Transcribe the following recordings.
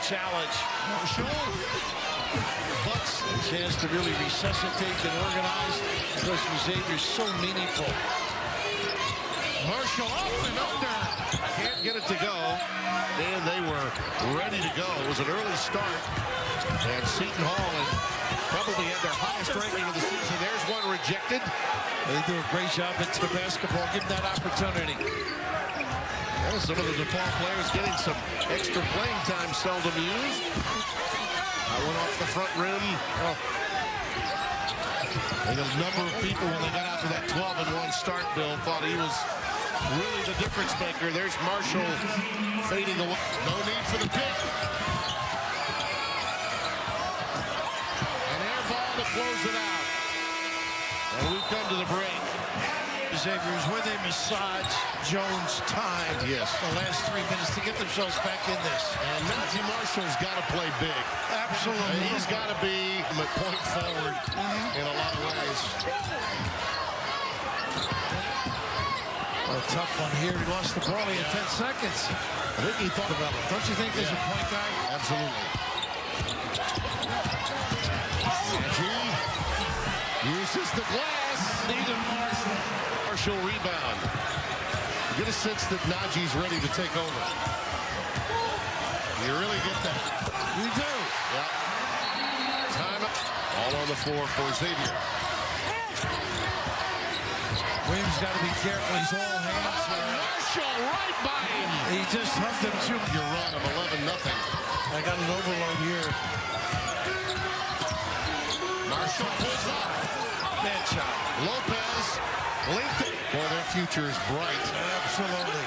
challenge. Marshall. But a chance to really resuscitate and organize because for Xavier's so meaningful. Marshall up and under. Can't get it to go. And they were ready to go. It was an early start. And Seton Hall probably had their highest ranking of the season. There's one rejected. They do a great job into the basketball. Give them that opportunity. Well, some of the DePaul players getting some extra playing time, seldom used. I went off the front rim. Oh. And a number of people, when they got out to that 12-1 start, Bill, thought he was really the difference maker. There's Marshall fading away. No need for the pick. An air ball to close it out. And we come to the break. Xavier's where they massage Jones' time. Yes. The last 3 minutes to get themselves back in this. And Naji Marshall's got to play big. Absolutely. He's got to be a point forward in a lot of ways. A tough one here. He lost the ball in 10 seconds. I think he thought about it. Don't you think there's a point guy? Absolutely. Naji uses the glass. Neither Marshall. Marshall rebound. You get a sense that Naji's ready to take over. You really get that. You do. Yeah. Time up. All on the floor for Xavier. Williams got to be careful. He's all hands here. Marshall right by him. He just hugged him too. Your run of 11-0. I got an overload here. Marshall pulls up. Bad shot. Lopez linked it. Boy, their future is bright. Absolutely.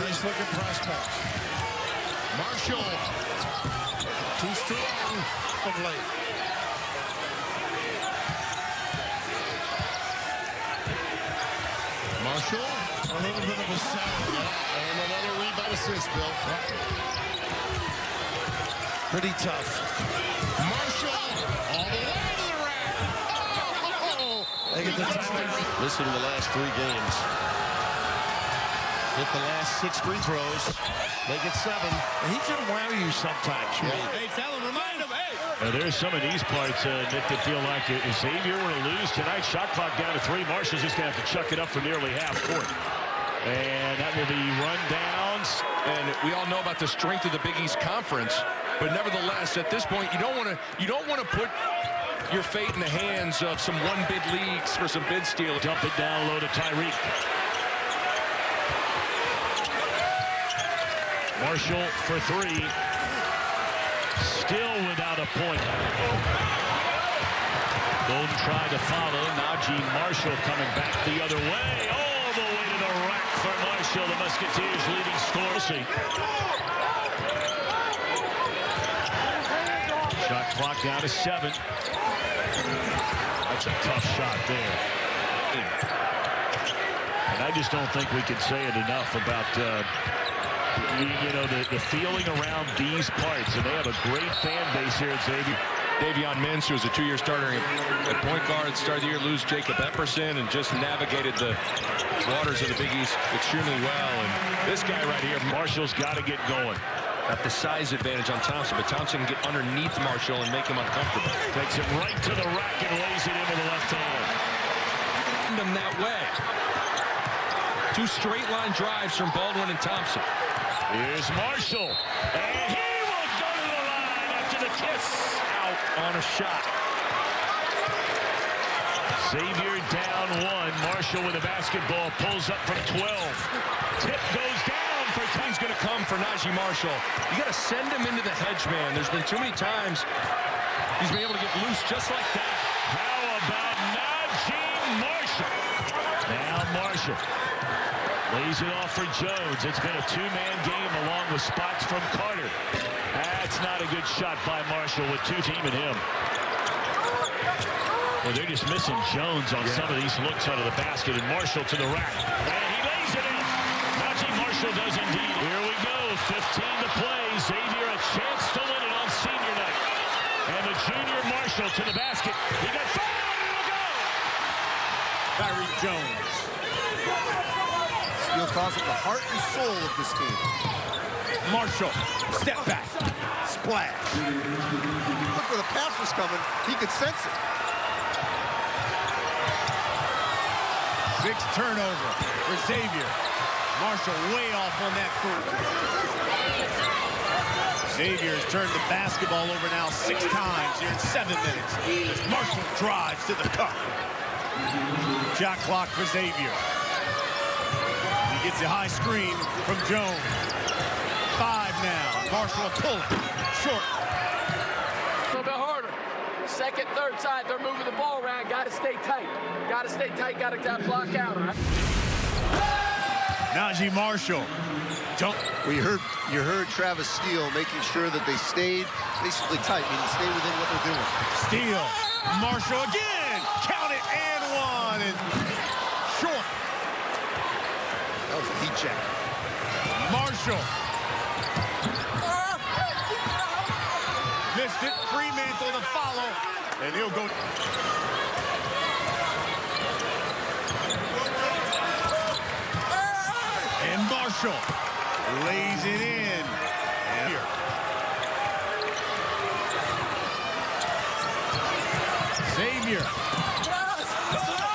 Nice looking prospect. Marshall. Too strong of late. Marshall. A little bit of a salad. And another rebound assist, Bill. Pretty tough. Marshall all the way to the rack. Oh, They get the time. listen to the last 3 games. Hit the last 6 free throws. Make it 7. He can wow you sometimes. Yeah. Hey, tell him, remind him, hey. There's some of these parts, Nick, that feel like if Xavier were to lose tonight, shot clock down to 3, Marshall's just going to have to chuck it up for nearly half court. And that will be rundowns. And we all know about the strength of the Big East Conference, but nevertheless, at this point, you don't want to put your fate in the hands of some one-bid leagues for some bid steal. Dump it down low to Tyreek. Marshall for 3. Still without a point. Bowden tried to follow. Naji Marshall coming back the other way. All the way to the rack for Marshall. The Musketeers leading scorer. Shot clock down to 7. That's a tough shot there. And I just don't think we can say it enough about you know, the feeling around these parts, and they have a great fan base here at Xavier. Davion Mintz, who was a 2-year starter at point guard, started the year, lose Jacob Epperson, and just navigated the waters of the Big East extremely well. And this guy right here, Marshall's got to get going. got the size advantage on Thompson, but Thompson can get underneath Marshall and make him uncomfortable. Takes it right to the rack and lays it into the left hand. Them that way. 2 straight-line drives from Baldwin and Thompson. Here's Marshall, and he will go to the line after the kiss. Out on a shot. Xavier down 1. Marshall with a basketball, pulls up from 12. Tip goes down for He's going to come for Naji Marshall. You got to send him into the hedge, man. There's been too many times he's been able to get loose just like that. How about Naji Marshall? Now Marshall lays it off for Jones. It's been a 2-man game along with spots from Carter. That's not a good shot by Marshall with 2 teaming him. Well, they're just missing Jones on some of these looks out of the basket, and Marshall to the rack. And he lays it in. Naji Marshall does indeed. Here we go, 15 to play. Xavier a chance to win it on senior night. And the junior Marshall to the basket. He got 5, and it'll go. Tyreek Jones. Steele calls it the heart and soul of this team. Marshall, step back, splash. Look where the pass was coming. He could sense it. 6th turnover for Xavier. Marshall way off on that foot. Xavier has turned the basketball over now 6 times here in 7 minutes. Marshall drives to the cup. Shot clock for Xavier. He gets a high screen from Jones. 5 now. Marshall pull it. Short. A little bit harder. Second, third side, they're moving the ball around. Got to stay tight. Got to stay tight. Got to block out. All right? Naji Marshall. You heard Travis Steele making sure that they stayed basically tight, meaning stay within what they're doing. Steele. Marshall again. Count it and 1. And short. That was a heat check. Marshall. Missed it. Fremantle to follow. And he'll go. And Marshall lays it in. And here. Xavier.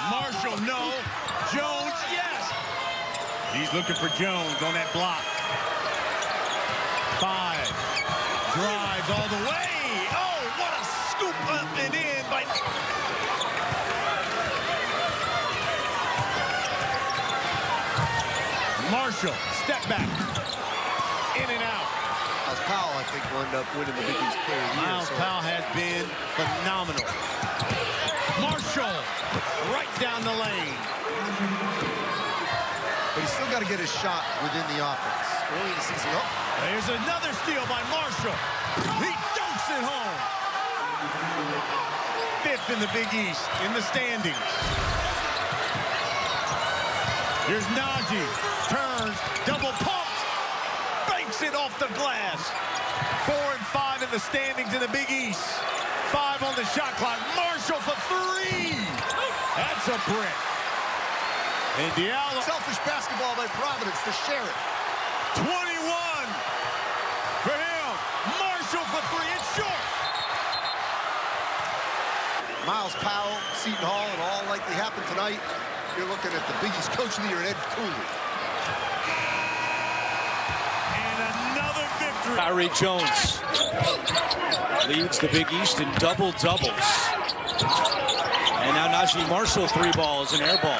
Marshall, no. Jones, yes. He's looking for Jones on that block. 5. Drives all the way. Oh, what a scoop up and in by... Marshall, step back. In and out. Miles Powell, I think, will end up winning the Big East Player of the Year. Miles Powell has been phenomenal. Marshall, right down the lane. But he's still got to get his shot within the offense. Early in the season, There's another steal by Marshall. He dunks it home. 5th in the Big East in the standings. Here's Naji. Turns, double pumps, banks it off the glass. 4 and 5 in the standings in the Big East. 5 on the shot clock. Marshall for 3. That's a brick. And Diallo. selfish basketball by Providence to share it. 21 for him. Marshall for 3. It's short. Miles Powell, Seton Hall, and all likely happen tonight. You're looking at the Big East Coach of the Year, Ed Cooley. And another victory. Kyrie Jones leads the Big East in double-doubles. And now Naji Marshall, 3 balls, an air ball.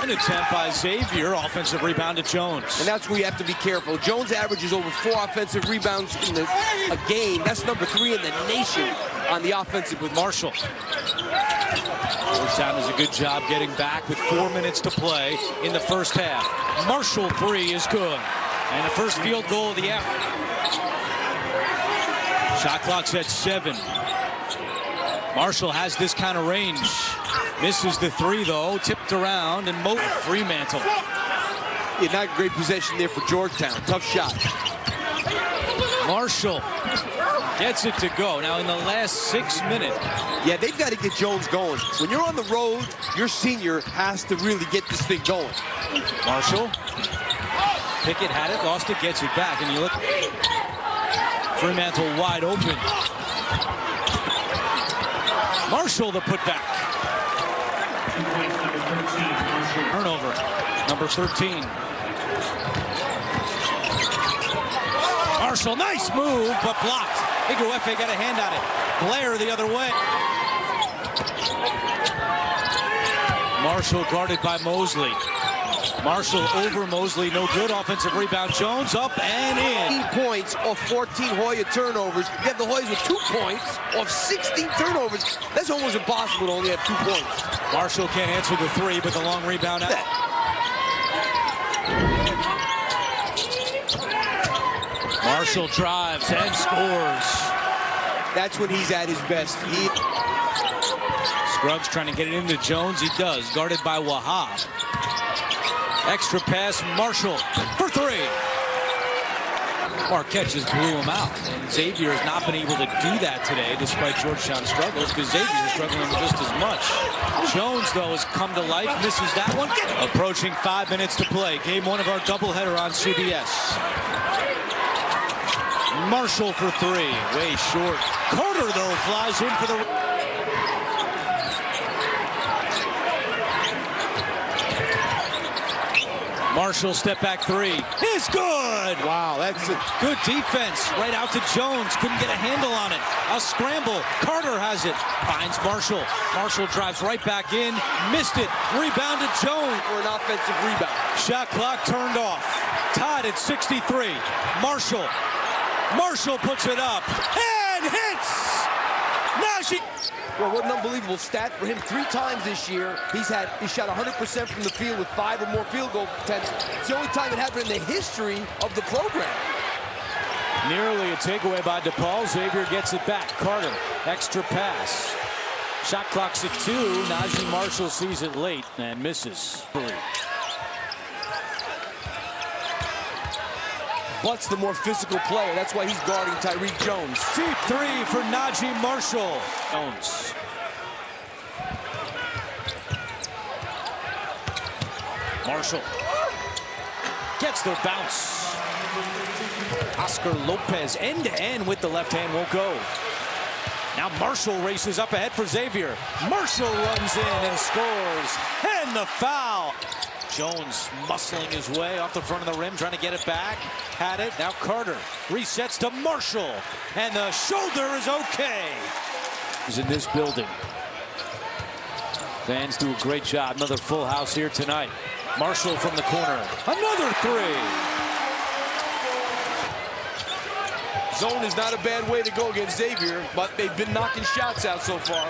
An attempt by Xavier, offensive rebound to Jones. And that's where you have to be careful. Jones averages over 4 offensive rebounds in a game. That's number 3 in the nation on the offensive with Marshall. Georgetown does a good job getting back with 4 minutes to play in the first half. Marshall 3 is good. And the first field goal of the effort. Shot clock's at 7. Marshall has this kind of range. Misses the 3, though. Tipped around and Fremantle. Yeah, not a great possession there for Georgetown. Tough shot. Marshall gets it to go. Now in the last 6 minutes. Yeah, they've got to get Jones going. When you're on the road, your senior has to really get this thing going. Marshall. Pickett had it, lost it, gets it back. And you look. Fremantle wide open. Marshall the putback. Turnover, number 13. Marshall, nice move, but blocked. Iguefe got a hand on it. Blair the other way. Marshall guarded by Mosley. Marshall over Mosley, no good. Offensive rebound, Jones up and in. 18 points off 14 Hoya turnovers. You have the Hoyas with 2 points off 16 turnovers. That's almost impossible to only have 2 points. Marshall can't answer the 3, but the long rebound out. Marshall drives and scores. That's when he's at his best. Scruggs trying to get it into Jones. He does, guarded by Wahab. Extra pass, Marshall for 3. Marquette just blew him out. And Xavier has not been able to do that today, despite Georgetown's struggles, because Xavier is struggling just as much. Jones, though, has come to life, misses that one. Approaching 5 minutes to play. Game one of our doubleheader on CBS. Marshall for three, way short. Carter, though, flies in for the... Marshall step back three is good. Wow, that's a good defense. Right out to Jones. Couldn't get a handle on it. A scramble. Carter has it. Finds Marshall. Marshall drives right back in. Missed it. Rebounded Jones for an offensive rebound. Shot clock turned off. Tied at 63. Marshall. Marshall puts it up and hits. Naji. Well, what an unbelievable stat for him. 3 times this year, he shot 100% from the field with 5 or more field goal attempts. It's the only time it happened in the history of the program. Nearly a takeaway by DePaul. Xavier gets it back. Carter, extra pass. Shot clock's at 2. Naji Marshall sees it late and misses. Butt's the more physical player. That's why he's guarding Tyreek Jones. Deep three for Naji Marshall. Jones. Marshall gets the bounce. Oscar Lopez end-to-end with the left hand won't go. Now Marshall races up ahead for Xavier. Marshall runs in and scores. And the foul. Jones muscling his way off the front of the rim, trying to get it back. Had it. Now Carter resets to Marshall. And the shoulder is okay. He's in this building. Fans do a great job. Another full house here tonight. Marshall from the corner. Another three. Zone is not a bad way to go against Xavier, but they've been knocking shots out so far.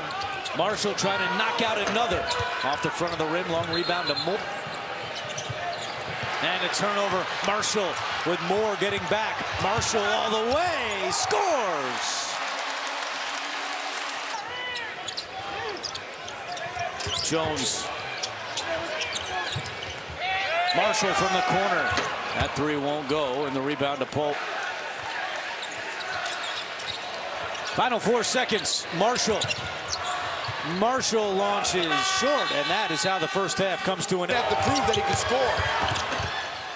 Marshall trying to knock out another. Off the front of the rim, long rebound to Moore. And a turnover. Marshall with Moore getting back. Marshall all the way. Scores. Jones. Marshall from the corner. That three won't go, and the rebound to Pope. Final 4 seconds. Marshall. Marshall launches short, and that is how the first half comes to an end. Have to prove that he can score.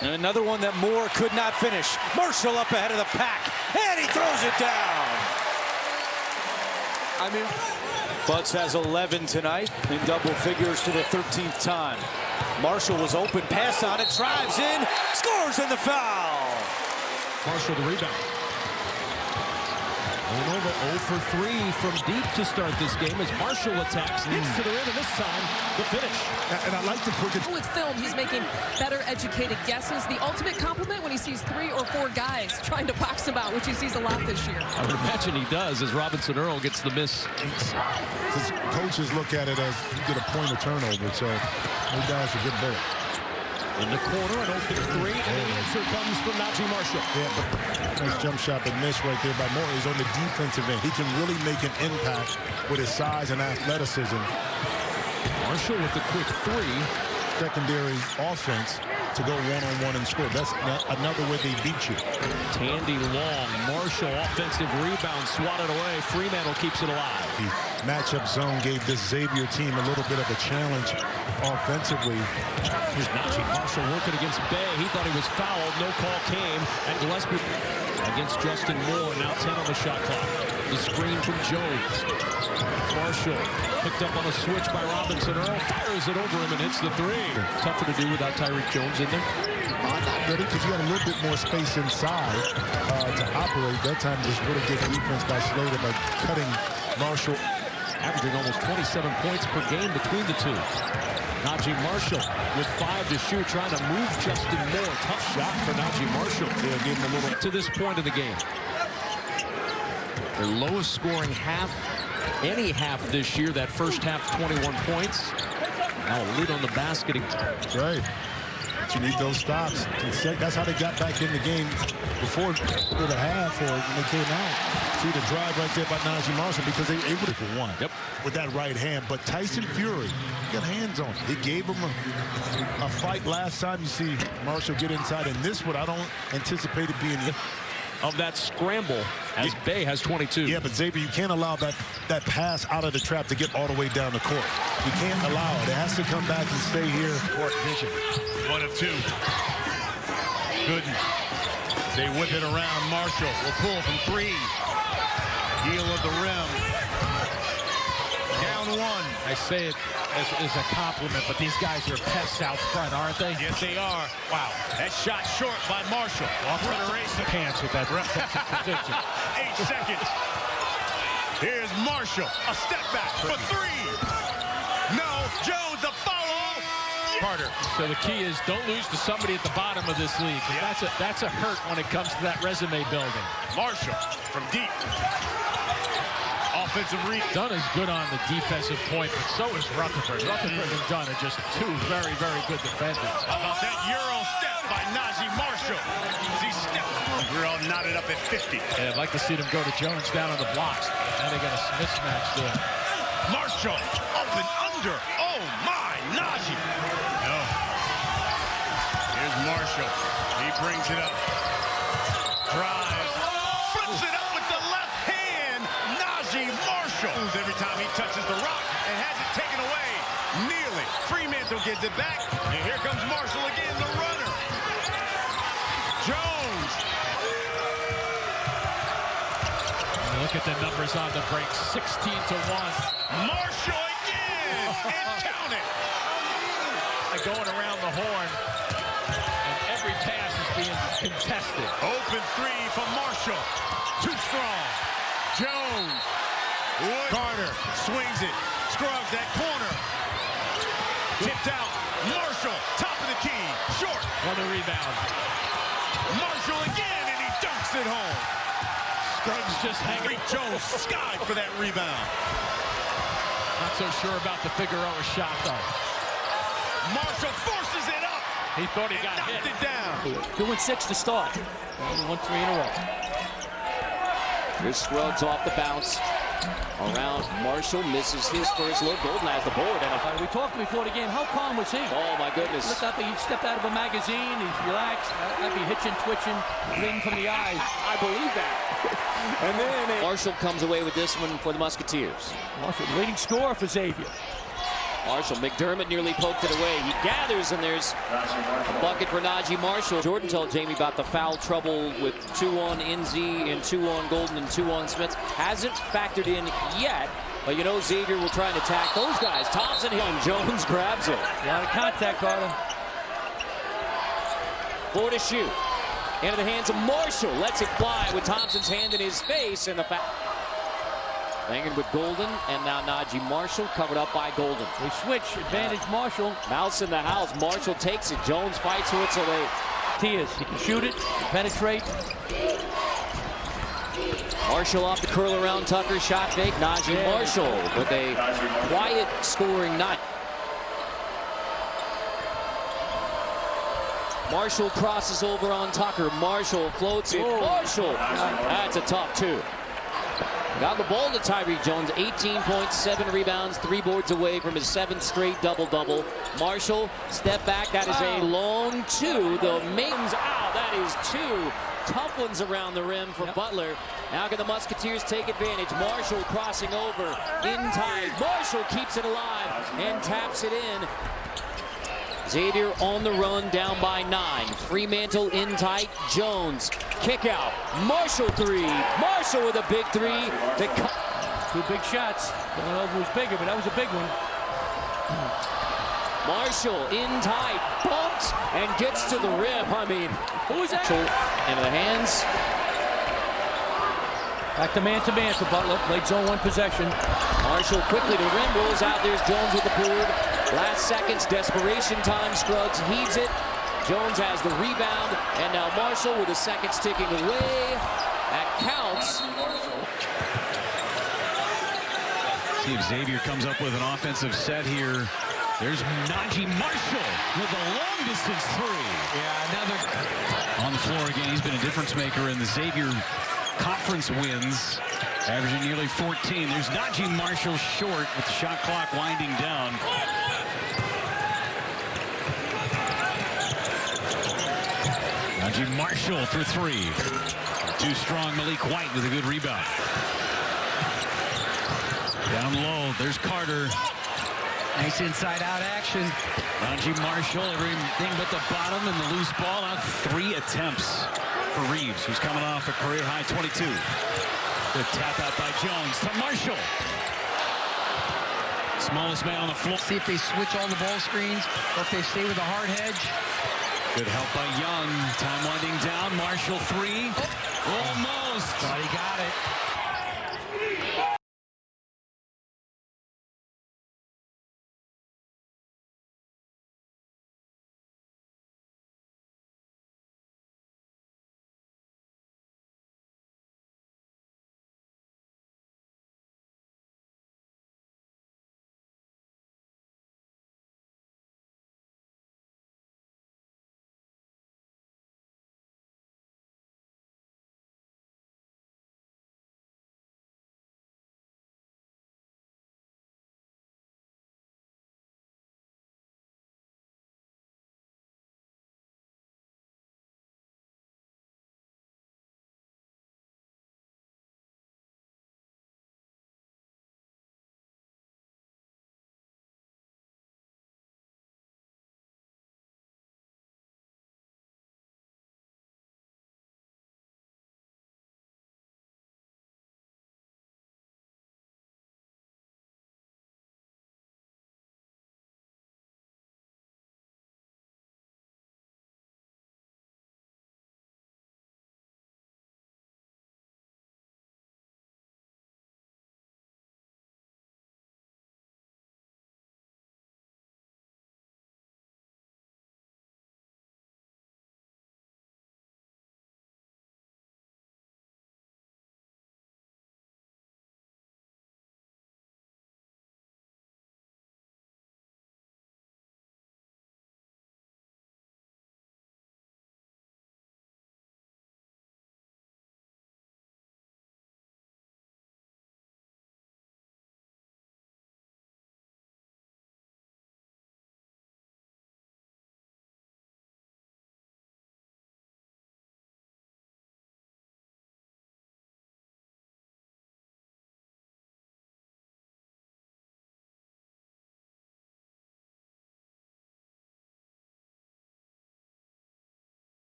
And another one that Moore could not finish. Marshall up ahead of the pack, and he throws it down. I mean, Butts has 11 tonight in double figures for the 13th time. Marshall was open, pass on it, drives in, scores in the foul. Marshall the rebound. Over 0 for 3 from deep to start this game as Marshall attacks, hits to the rim, and this time the finish. And I like to put it with film. He's making better educated guesses. The ultimate compliment when he sees 3 or 4 guys trying to box him out, which he sees a lot this year. I would imagine he does as Robinson Earl gets the miss. His coaches look at it as you get a point of turnover, so he does a good bullet. In the corner, an open 3, and the answer comes from Naji Marshall. Yeah, but nice jump shot, but missed right there by Moore. He's on the defensive end. He can really make an impact with his size and athleticism. Marshall with the quick 3. Secondary offense to go one-on-one and score. That's another way they beat you. Tandy long. Marshall offensive rebound swatted away. Fremantle keeps it alive. The matchup zone gave this Xavier team a little bit of a challenge offensively. Here's Naji Marshall working against Bay. He thought he was fouled. No call came. And Gillespie against Justin Moore. Now 10 on the shot clock. The screen from Jones. Marshall picked up on a switch by Robinson Earl. Fires it over him and hits the 3. Tougher to do without Tyreek Jones in there. Not really, because you got a little bit more space inside to operate. That time was really good defense by Slater by cutting Marshall. Averaging almost 27 points per game between the two. Naji Marshall with 5 to shoot, trying to move Justin Moore. Tough shot for Naji Marshall. They'll give him a little to this point of the game. Their lowest scoring half, any half this year. That first half, 21 points. Now a lid on the basket. That's right. But you need those stops. That's how they got back in the game before the half or when they came out. See the drive right there by Naji Marshall because they were able to won. Yep. With that right hand. But Tyson Fury got hands on it. He gave him a fight last time. You see Marshall get inside. And this one, I don't anticipate it being of that scramble as Bay has 22. Yeah, but Xavier, you can't allow that pass out of the trap to get all the way down the court. You can't allow it. It has to come back and stay here. Court vision. 1 of 2. Gooden. They whip it around. Marshall will pull from 3. Heel of the rim. Down 1. I say it as a compliment, but these guys are pests out front, aren't they? Yes, they are. Wow. That shot short by Marshall. Off for the race. Pants with that defensive position. 8 seconds. Here's Marshall. A step back for 3. No. Jones, a follow. Carter. So the key is don't lose to somebody at the bottom of this league. That's a hurt when it comes to that resume building. Marshall from deep. Offensive read. Dunn is good on the defensive point, but so is Rutherford. Rutherford and Dunn are just 2 very, very good defenders. How about that Euro step by Naji Marshall? As he steps through. We're all knotted up at 50. Yeah, I'd like to see them go to Jones down on the blocks. Now they got a mismatch there. Marshall up and under. Oh my, Naji. No. Here's Marshall. He brings it up. Drives. Flips it up with the left hand. Naji Marshall. Every time he touches the rock and has it taken away. Nearly. Fremantle gets it back. And here comes Marshall again, the runner. Jones. Look at the numbers on the break. 16-1. Marshall again. And count it. Going around the horn. And every pass is being contested. Open 3 for Marshall. Too strong. Jones. Wood. Carter swings it. Scruggs that corner. Tipped out. Marshall. Top of the key. Short. Another rebound. Marshall again, and he dunks it home. Scruggs just hanging. Jones skied for that rebound. Not so sure about the Figueroa shot, though. Marshall forces it up. He thought he got knocked it down. 2-6 to start. 1-3 in a row. Here's Scruggs off the bounce. Around Marshall, misses his first look. Golden has the board. And we talked before the game. How calm was he? Oh my goodness! Looked like he stepped out of a magazine. He's relaxed. I'd be hitching, twitching, bleeding from the eyes. I believe that. And then Marshall comes away with this one for the Musketeers. Marshall, leading scorer for Xavier. Marshall, McDermott nearly poked it away. He gathers, and there's a bucket for Naji Marshall. Jordan told Jamie about the foul trouble with 2 on NZ and 2 on Golden and 2 on Smith. Hasn't factored in yet, but you know Xavier will try and attack those guys. Thompson here, and Jones grabs it. A lot of contact, Carter. 4 to shoot. Into the hands of Marshall. Lets it fly with Thompson's hand in his face, and the foul. Hanging with Golden, and now Naji Marshall covered up by Golden. They switch, advantage Marshall. Mouse in the house, Marshall takes it. Jones fights for it, so they... Tias, he can shoot it, penetrate. Marshall off the curl around Tucker, shot fake. Naji Marshall with a quiet scoring night. Marshall crosses over on Tucker. Marshall floats it. Marshall, that's a tough 2. Got the ball to Tyreek Jones, 18.7 rebounds, 3 boards away from his 7th straight double-double. Marshall, step back, that is a long 2. The Maidens out, that is 2 tough ones around the rim for Butler. Now can the Musketeers take advantage? Marshall crossing over, in tight. Marshall keeps it alive and taps it in. Xavier on the run, down by 9. Fremantle in tight. Jones, kick out. Marshall 3. Marshall with a big 3. 2 big shots. I don't know if it was bigger, but that was a big one. Marshall in tight, bumped, and gets to the rim. I mean, who was that? Into the hands. Back to man for Butler. Played zone 1 possession. Marshall quickly to the rim, rolls out. There's Jones with the board. Last seconds, desperation time. Scruggs heaves it. Jones has the rebound, and now Marshall with the seconds ticking away. That counts. See if Xavier comes up with an offensive set here. There's Naji Marshall with a long-distance 3. Yeah, another on the floor again. He's been a difference maker in the Xavier conference wins, averaging nearly 14. There's Naji Marshall short with the shot clock winding down. Naji Marshall for 3. Too strong. Malik White with a good rebound. Down low. There's Carter. Nice inside-out action. Naji Marshall, everything but the bottom and the loose ball out. 3 attempts for Reeves, who's coming off a career-high 22. Good tap out by Jones to Marshall. Smallest man on the floor. See if they switch all the ball screens or if they stay with a hard hedge. Good help by Young. Time winding down. Marshall 3. Almost. Thought he got it.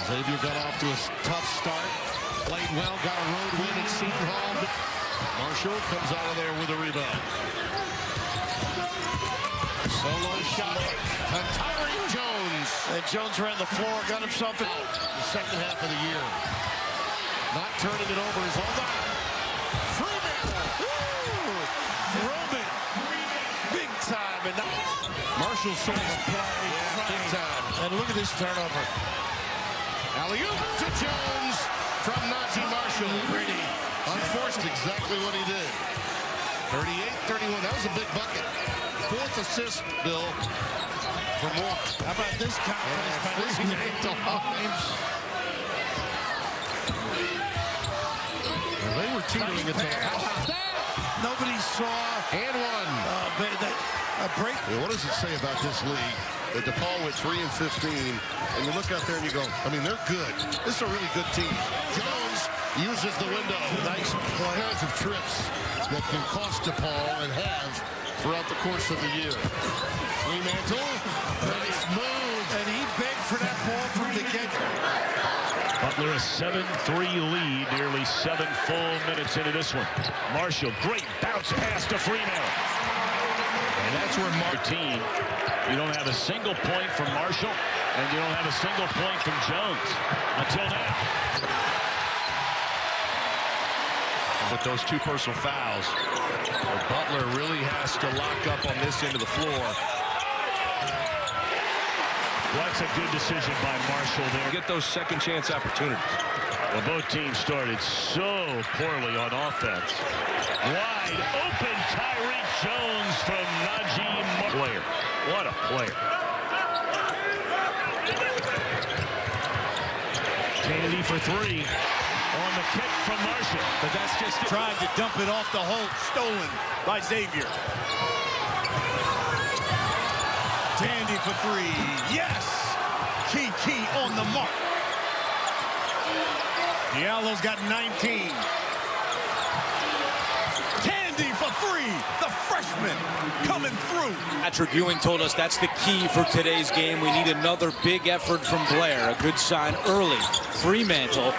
Xavier got off to a tough start. Played well, got a road win at Seton Hall. Marshall comes out of there with a rebound. Solo shot. Tyreek Jones. And Jones ran the floor, got himself out. The second half of the year. Not turning it over is all that. Roman, big time. And Marshall saw his play big time. And look at this turnover. Alley-oop to Jones from Naji Marshall. Pretty. Unforced exactly what he did. 38-31. That was a big bucket. Fourth assist, Bill, for Moore. How about this confidence by this times? Well, they were teetering at the house. Nobody saw. And one. A break. Yeah, what does it say about this league? That DePaul went 3 and 15, and you look out there and you go, I mean, they're good. This is a really good team. Jones uses the window. Nice play. Kinds of trips that can cost DePaul and have throughout the course of the year. Fremantle, nice move. And he begged for that ball from the get. Butler a 7-3 lead, nearly 7 full minutes into this one. Marshall, great bounce pass to Fremantle. And that's where Martin, you don't have a single point from Marshall, and you don't have a single point from Jones until now. With those 2 personal fouls, Butler really has to lock up on this end of the floor. Well, that's a good decision by Marshall there. Get those second chance opportunities. Well, both teams started so poorly on offense. Wide open Tyreek Jones from Naji Marshall. What a player. Tandy for 3 on the kick from Marshall. But that's just trying to dump it off the hole. Stolen by Xavier. Tandy for 3. Yes! Key on the mark. Diallo's got 19. Tandy for 3. The freshman coming through. Patrick Ewing told us that's the key for today's game. We need another big effort from Blair. A good sign early. Fremantle.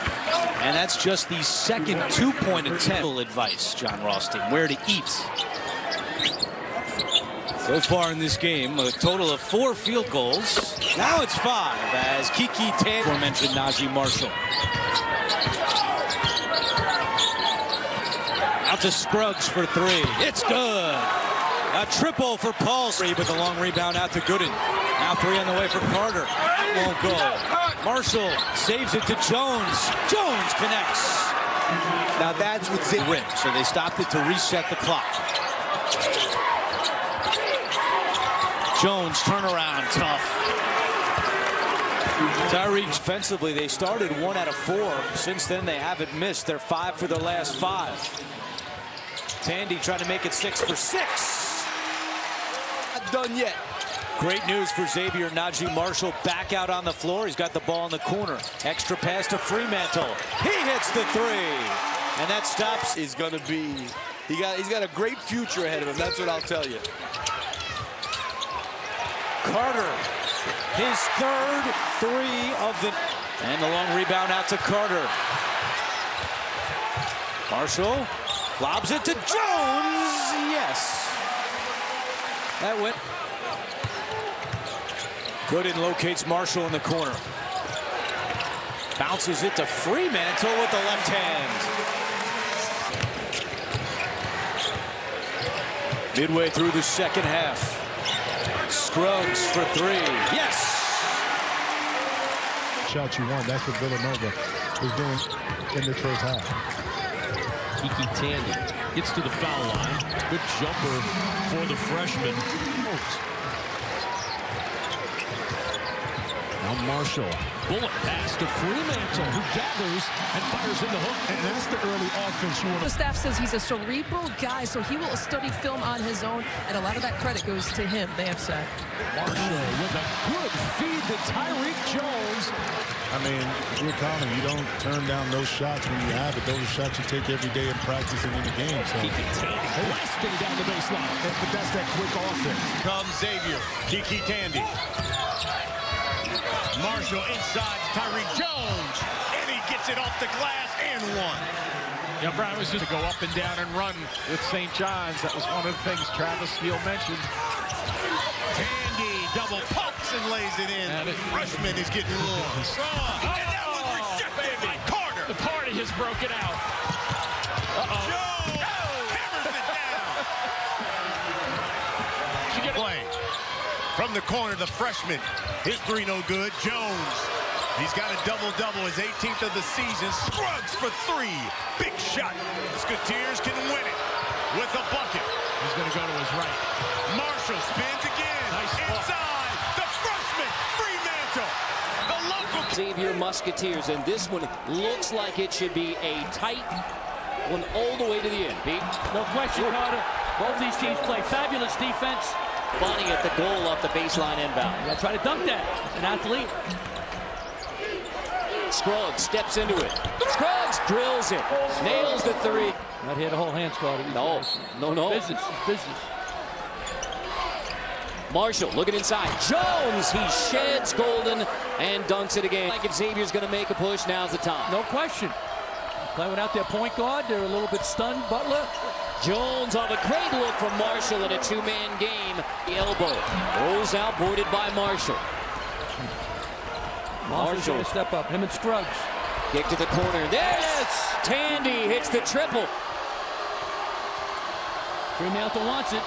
And that's just the second 2-point attempt. Advice, John Rothstein, where to eat. So far in this game, a total of 4 field goals. Now it's 5 as Kiki Tandy mentioned Naji Marshall. Out to Scruggs for 3. It's good. A triple for Paul. But the long rebound out to Gooden. Now 3 on the way for Carter. Won't go. Marshall saves it to Jones. Jones connects. Now that's what they rim. So they stopped it to reset the clock. Jones turnaround tough. Tyreek defensively, they started 1 out of 4. Since then, they haven't missed. They're 5 for their last 5. Tandy trying to make it 6 for 6. Not done yet. Great news for Xavier. Naji Marshall back out on the floor. He's got the ball in the corner. Extra pass to Fremantle. He hits the 3. And that stops. He's going to be, he's got a great future ahead of him. That's what I'll tell you. Carter, his third 3 of the... And the long rebound out to Carter. Marshall lobs it to Jones. Yes. That went. Gooden locates Marshall in the corner. Bounces it to Fremantle with the left hand. Midway through the second half. Scruggs for 3. Yes! Shot you won. That's what Villanova was doing in the first half. Kiki Tandy gets to the foul line. Good jumper for the freshman. Now Marshall. Bullet pass to Fremantle, who gathers and fires in the hook. And that's the early offense you want. The staff says he's a cerebral guy, so he will study film on his own, and a lot of that credit goes to him, they have said. Marshall with a good feed to Tyreek Jones. I mean, if you're Connor, you don't turn down those shots when you have it. Those are shots you take every day in practice and in the game. So. Kiki Tandy blasting down the baseline. But that's that quick offense. Comes Xavier. Kiki Tandy. Marshall inside Tyreek Jones, and he gets it off the glass and one. Yeah, Brian was just to go up and down and run with St. John's. That was one of the things Travis Steele mentioned. Tandy double pumps and lays it in. The freshman is getting warm. And that was rejected by Carter. The party has broken out. Jones hammers it down. Play from the corner, the freshman. His three no good. Jones. He's got a double-double, his 18th of the season. Scruggs for three. Big shot. Musketeers can win it with a bucket. He's going to go to his right. Marshall spins again. Nice inside. The freshman, Fremantle. The local Xavier Musketeers, and this one looks like it should be a tight one all the way to the end. Pete? No question, Carter. Both these teams play fabulous defense. Bonnie at the goal off the baseline inbound. You gotta try to dunk that. An athlete. Scruggs steps into it. Scruggs drills it. Nails the three. Not here to hold hands, Carter. No. Business. Marshall looking inside. Jones, he sheds Golden and dunks it again. Like if Xavier's going to make a push, now's the time. No question. Playing without their point guard. They're a little bit stunned. Butler. Jones on a great look from Marshall in a two-man game. The elbow rolls out, boarded by Marshall. Marshall to step up. Him and Scruggs. Kick to the corner. There's Tandy hits the triple. Fremantle wants it.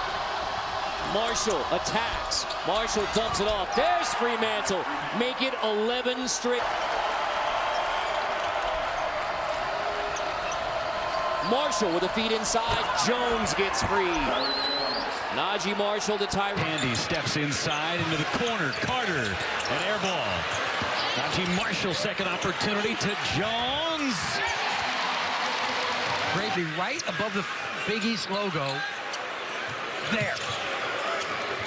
Marshall attacks. Marshall dumps it off. There's Fremantle. Make it 11 straight. Marshall with a feed inside. Jones gets free. Naji Marshall to Tyreek. Tandy steps inside into the corner. Carter, an air ball. Naji Marshall, second opportunity to Jones. Brady right above the Big East logo. There.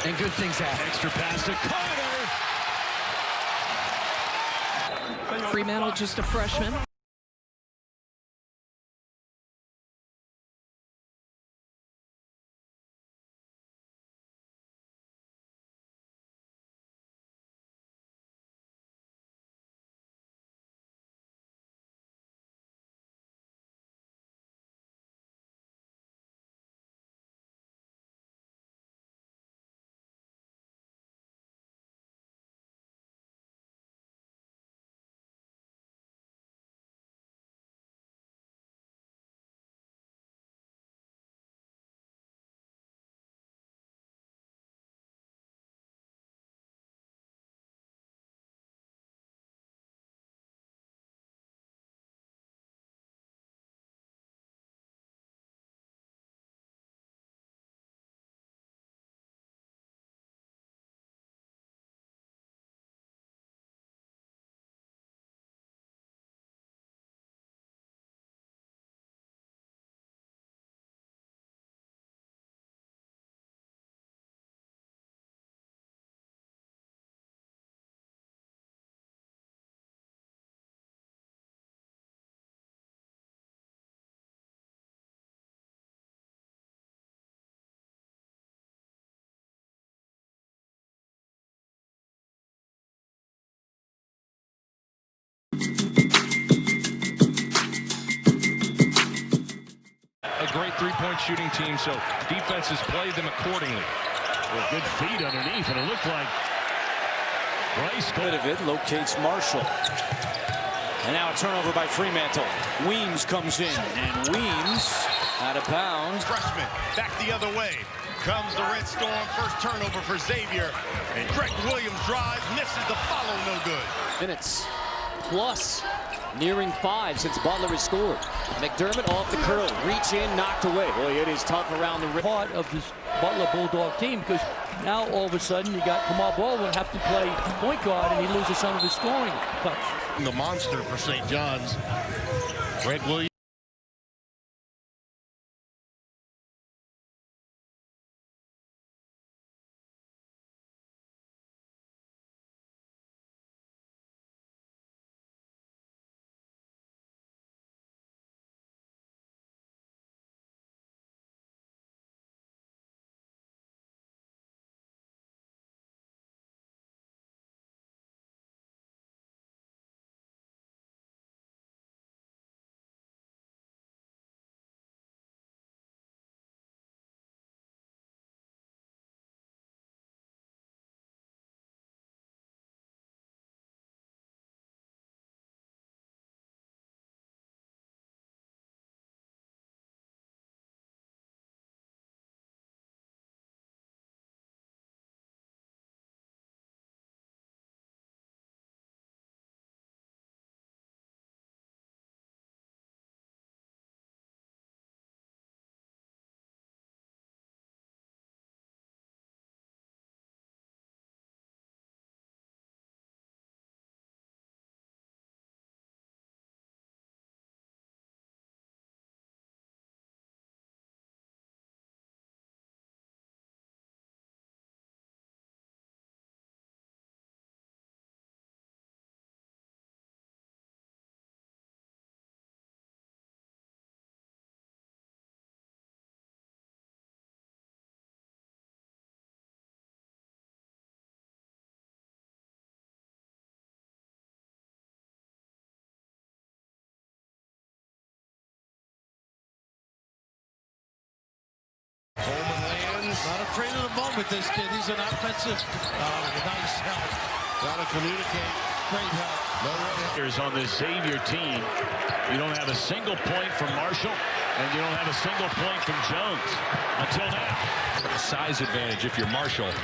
And good things happen. Extra pass to Carter. Fremantle just a freshman. A great three-point shooting team, so defenses play them accordingly. Well, good feed underneath, and it looked like Bryce. Bit of it locates Marshall. And now a turnover by Fremantle. Weems comes in, and Weems out of bounds. Freshman back the other way. Comes the Red Storm. First turnover for Xavier. And Greg Williams drives, misses the follow, no good. Minutes plus nearing 5 since Butler has scored. McDermott off the curl, reach in, knocked away. Boy, it is tough around the rim. Part of this Butler Bulldog team, because now all of a sudden you got Kamal Baldwin have to play point guard, and he loses some of his scoring touch. The monster for St. John's, Greg Williams. Not afraid of the moment, this kid. He's an offensive, nice help. Got to communicate. Great help. Here's on this Xavier team. You don't have a single point from Marshall, and you don't have a single point from Jones until now. A size advantage if you're Marshall.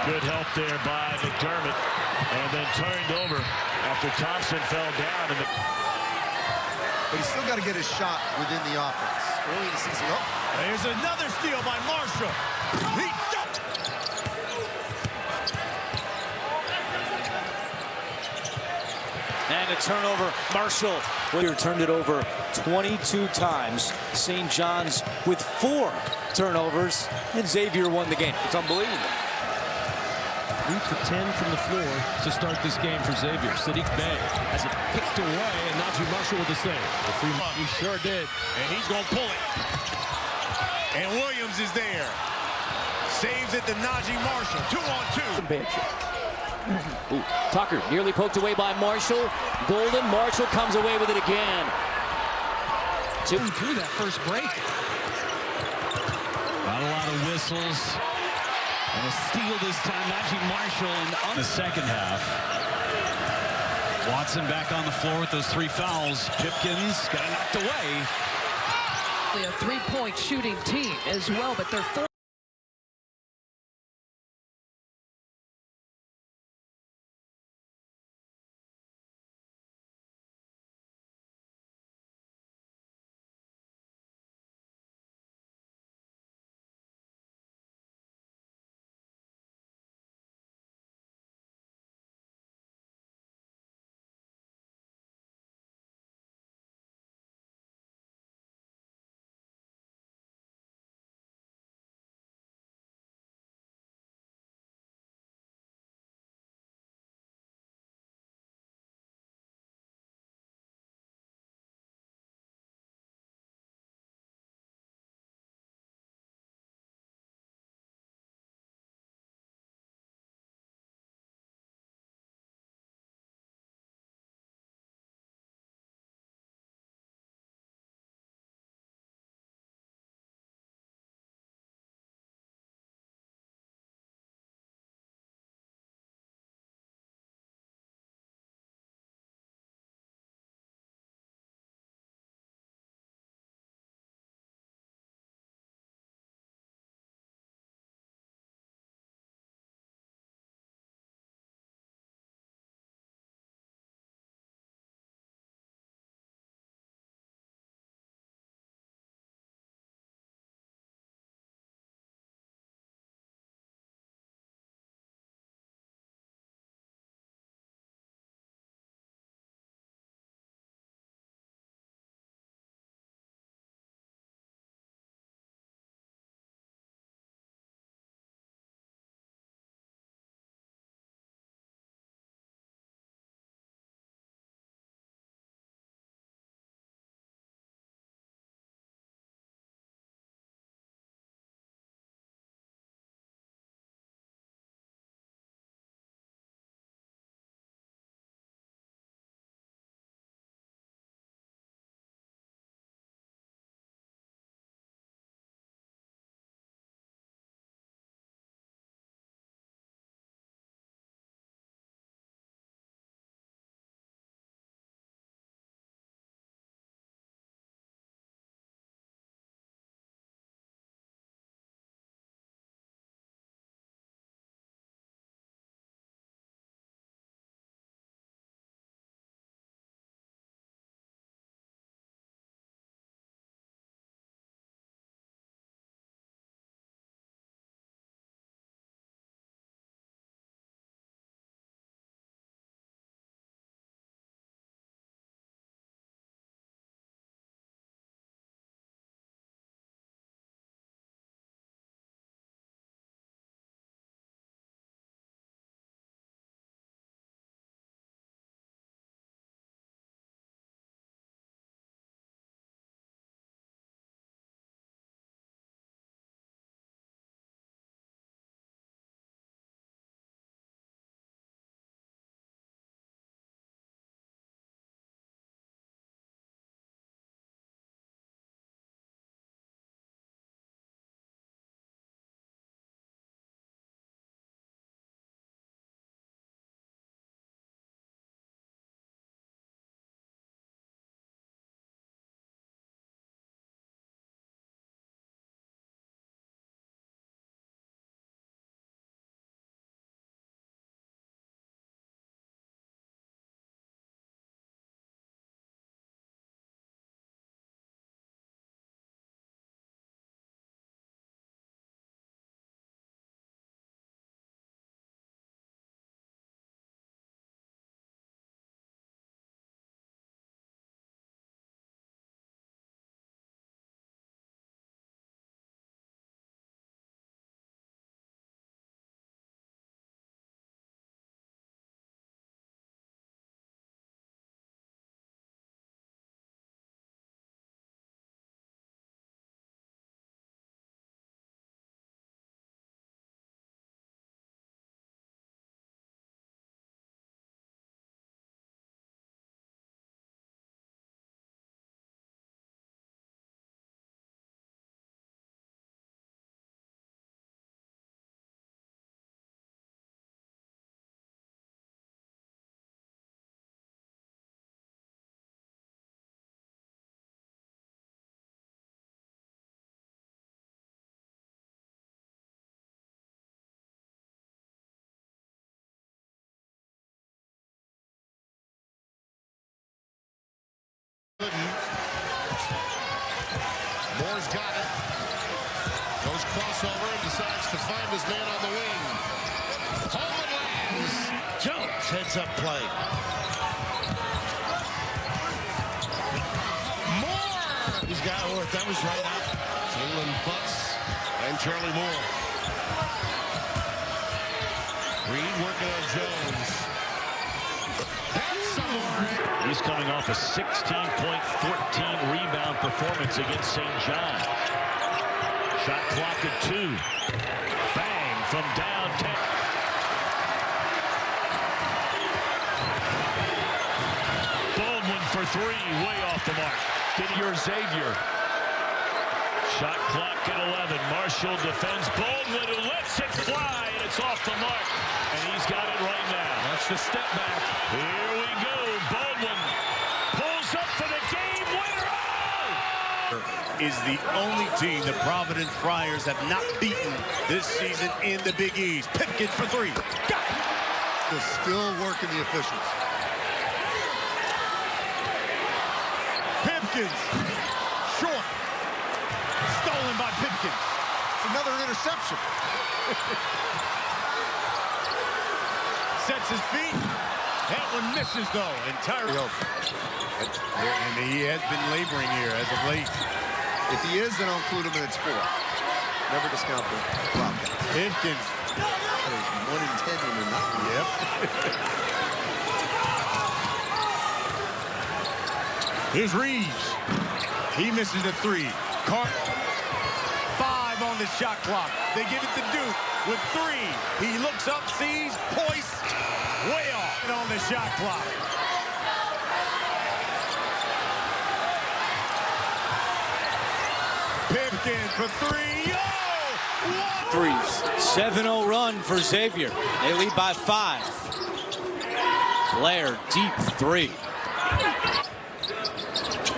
Good help there by McDermott, and then turned over after Thompson fell down. But he's still got to get his shot within the offense. Early in the season. Oh. There's another steal by Marshall. He dunked. And a turnover. Marshall turned it over 22 times. St. John's with 4 turnovers, and Xavier won the game. It's unbelievable. 3 for 10 from the floor to start this game for Xavier. Sadiq Bey has it picked away, and Naji Marshall with the save. He sure did, and he's going to pull it. And Williams is there. Saves it to Naji Marshall. 2-on-2. Ooh, Tucker nearly poked away by Marshall. Golden. Marshall comes away with it again. Through that first break. Not a lot of whistles. And a steal this time. Naji Marshall in the second half. Watson back on the floor with those 3 fouls. Pipkins got it knocked away. A 3-point shooting team as well, but they're 4. Moore's got it. Goes crossover and decides to find his man on the wing. Holman lands. Jones heads up play. Moore. He's got Orth. That was right out. Jalen Butts and Charlie Moore. Reed working on Jones. He's coming off a 16-point, 14-rebound performance against St. John. Shot clock at 2. Bang from downtown. Baldwin for 3, way off the mark. Get your Xavier. Shot clock at 11. Marshall defends Baldwin, who lets it fly, and it's off the mark. And he's got it right now. That's the step back. Here we go. Baldwin pulls up for the game winner. Oh! Is the only team the Providence Friars have not beaten this season in the Big East. Pipkins for 3. Got it. They're still working the officials. Pipkins. Short. Stolen by Pipkins. It's another interception. Sets his feet. That one misses, though, entirely. And he has been laboring here as of late. If he is, then I'll include him in its 4. Never discount the Wildcats. Pipkins. There's 1 in 10 when they're not. Yep. Here's Reeves. He misses the 3. 5 on the shot clock. They give it to Duke with 3. He looks up, sees, hoists. Way off on the shot clock. Pipkins for 3. Oh! Threes. 7-0 run for Xavier. They lead by 5. Blair, deep 3.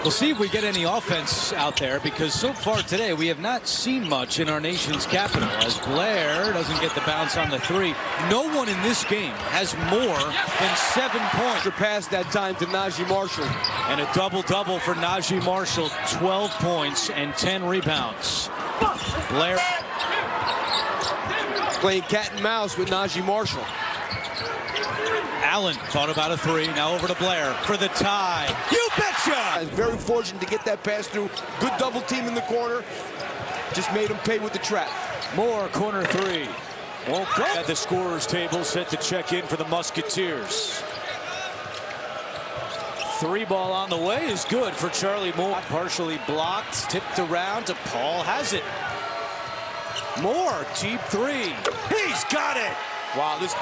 We'll see if we get any offense out there, because so far today we have not seen much in our nation's capital, as Blair doesn't get the bounce on the 3. No one in this game has more than 7 points. Pass that time to Naji Marshall. And a double-double for Naji Marshall. 12 points and 10 rebounds. Blair playing cat and mouse with Naji Marshall. Allen thought about a 3. Now over to Blair for the tie. You betcha! Very fortunate to get that pass through. Good double team in the corner. Just made him pay with the trap. Moore, corner 3. Won't go. At the scorer's table, set to check in for the Musketeers. 3 ball on the way is good for Charlie Moore. Partially blocked, tipped around to Paul. Has it. Moore, deep 3. He's got it! Wow, this...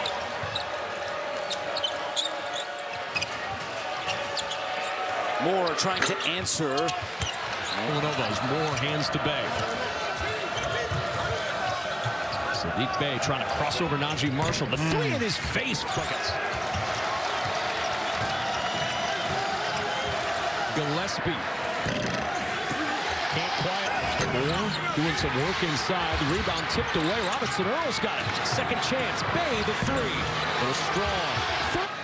Moore trying to answer. Villanovan's Moore hands to Bay. Sadiq Bey trying to cross over Naji Marshall. The 3 in his face. Buckets. Gillespie. Can't quiet. Moore doing some work inside. The rebound tipped away. Robinson Earl's got it. Second chance. Bay the 3. They're strong.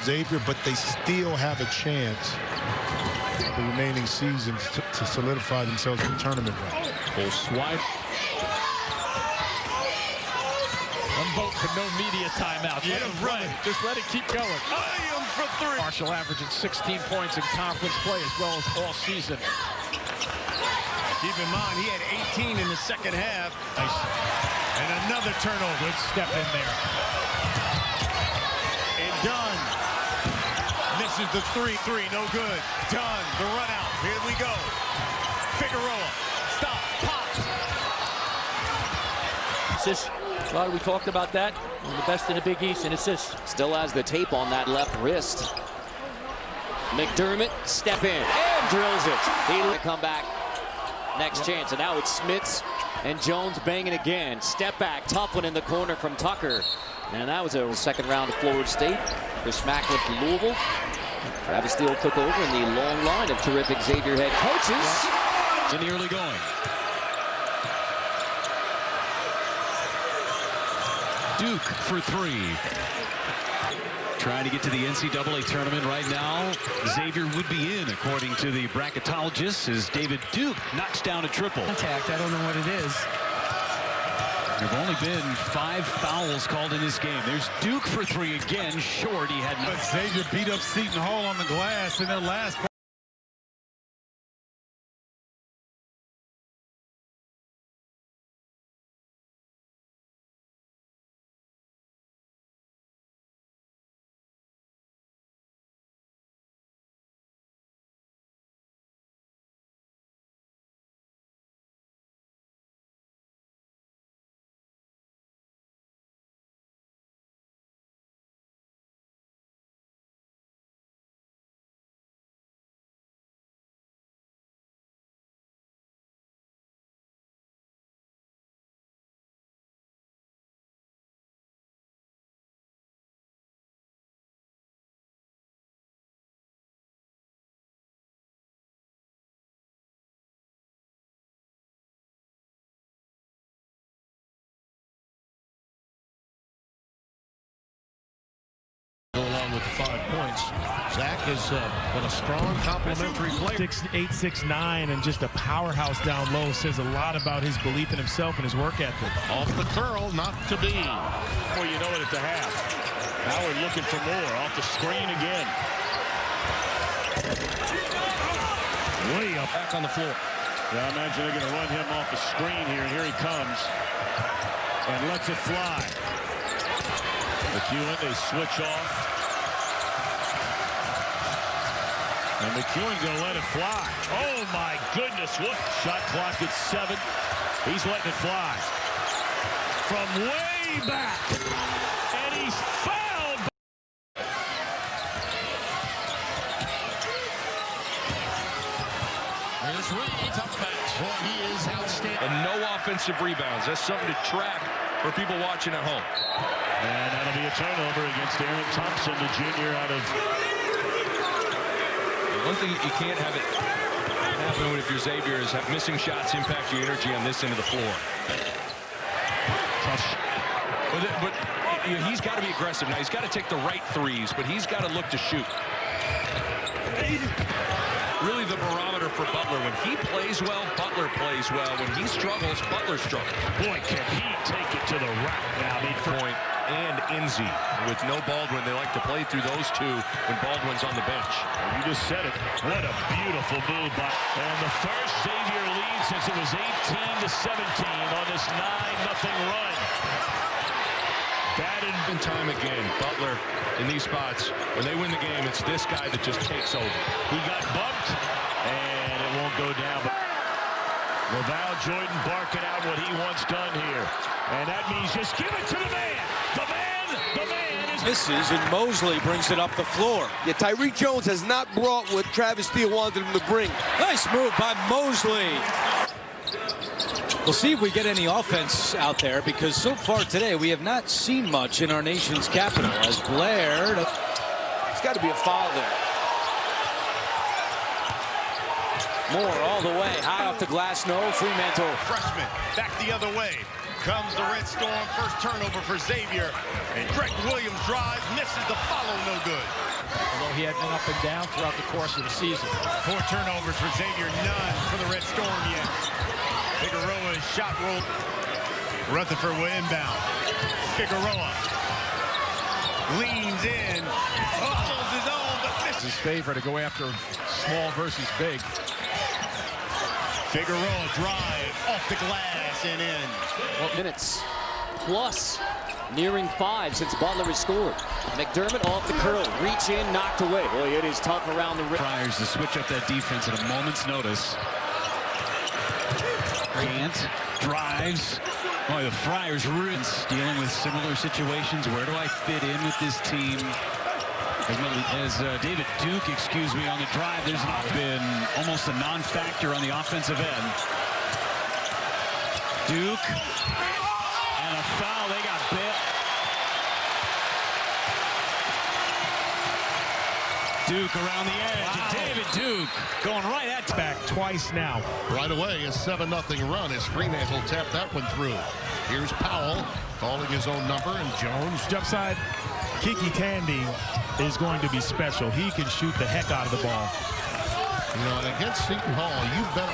Xavier, but they still have a chance the remaining seasons to solidify themselves in the tournament run. Full swipe. One vote for no media timeout. Yeah, Let it right. Just let it keep going. Williams for 3. Marshall averaging 16 points in conference play as well as all season. Keep in mind, he had 18 in the second half. Nice. And another turnover. Good step in there. And Dunn misses the 3. No good. Dunn, the run out. Here we go. Figueroa. Stop. Pop. Assists. Well, we talked about that. One of the best in the Big East in assists. Still has the tape on that left wrist. McDermott, step in, and drills it. He'll come back. Next chance, and now it's Smits and Jones banging again. Step back, tough one in the corner from Tucker. And that was a second round of Florida State. Chris Macklin from Louisville. Travis Steele took over in the long line of terrific Xavier head coaches. In the early going. Duke for 3. trying to get to the NCAA tournament right now. Xavier would be in, according to the bracketologists, as David Duke knocks down a triple. Contact, I don't know what it is. There have only been 5 fouls called in this game. There's Duke for 3 again. Short, he had no. But Xavier beat up Seton Hall on the glass in their last. With 5 points. Zach is a strong complimentary player. 6'8", 6'9", and just a powerhouse down low. Says a lot about his belief in himself and his work ethic. Off the curl, not to be. Well, you know it at the half. Howard looking for more. Off the screen again. Way up. Back on the floor. Yeah, I imagine they're going to run him off the screen here, and here he comes. And lets it fly. McEwen, they switch off. And McEwen going to let it fly. Oh, my goodness. What? Shot clock at 7. He's letting it fly. From way back. And he's fouled. Here's Ray, tough match. Boy, he is outstanding. And no offensive rebounds. That's something to track for people watching at home. And that'll be a turnover against Aaron Thompson, the junior out of... One thing you can't have it happen if you're Xavier is have missing shots impact your energy on this end of the floor. Tough. But he's got to be aggressive. Now, he's got to take the right threes, but he's got to look to shoot. Really the barometer for Butler. When he plays well, Butler plays well. When he struggles, Butler struggles. Boy, can he take it to the rack now. Midpoint and Enzi. With no Baldwin, they like to play through those two when Baldwin's on the bench. You just said it. What a beautiful move by. And the first Xavier lead since it was 18-17 on this 9-0 run. That in time again, Butler in these spots, when they win the game, it's this guy that just takes over. He got bumped, and it won't go down. But LaVall Jordan barking out what he wants done here. And that means just give it to the man. The man is... Misses, and Mosley brings it up the floor. Yeah, Tyreek Jones has not brought what Travis Steele wanted him to bring. Nice move by Mosley. We'll see if we get any offense out there, because so far today we have not seen much in our nation's capital. As Blair... It's got to be a foul there. Moore all the way, high off the glass, no. Fremantle. Freshman, back the other way. Comes the Red Storm, first turnover for Xavier. And Greg Williams drives, misses the follow, no good. Although he had been up and down throughout the course of the season. 4 turnovers for Xavier, none for the Red Storm yet. Figueroa's shot roll. Rutherford will inbound. Figueroa leans in, hustles his own, but misses. His favor to go after small versus big. Figueroa drive off the glass and in. Minutes plus, nearing 5 since Butler has scored. McDermott off the curl, reach in, knocked away. Boy, it is tough around the rim. Friars to switch up that defense at a moment's notice. Grant drives. Boy, the Friars ruins dealing with similar situations. Where do I fit in with this team? As David Duke, excuse me, on the drive, there's not been almost a non-factor on the offensive end. Duke, and a foul. They got bit. Duke around the edge. Wow. David Duke going right at back twice now. Right away, a 7-0 run as Fremantle tapped that one through. Here's Powell calling his own number, and Jones. Jump side. Kiki Tandy is going to be special. He can shoot the heck out of the ball. You know, and against Seton Hall, you bet.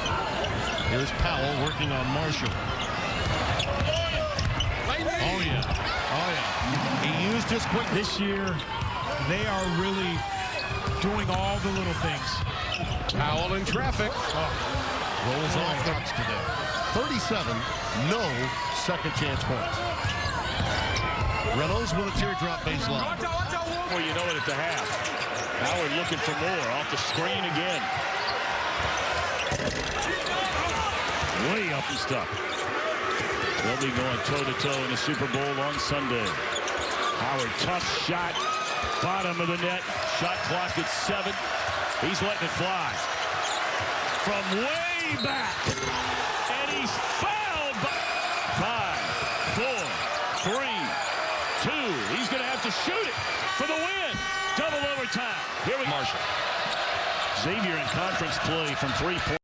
Here's Powell working on Marshall. Oh, yeah. Oh, yeah. He used his quick. This year, they are really doing all the little things. Powell in traffic. Rolls off the today. 37, no second chance points. Reynolds with a teardrop baseline. Well, you know it at the half. Howard looking for more off the screen again. Way up and stuck. They'll be going toe-to-toe in the Super Bowl on Sunday. Howard, tough shot. Bottom of the net. Shot clock at 7. He's letting it fly. From way back. And he's fouled by 5, 4, 3, 2. He's going to have to shoot it for the win. Double overtime. Here we go. Marshall. Xavier in conference play from 3-point.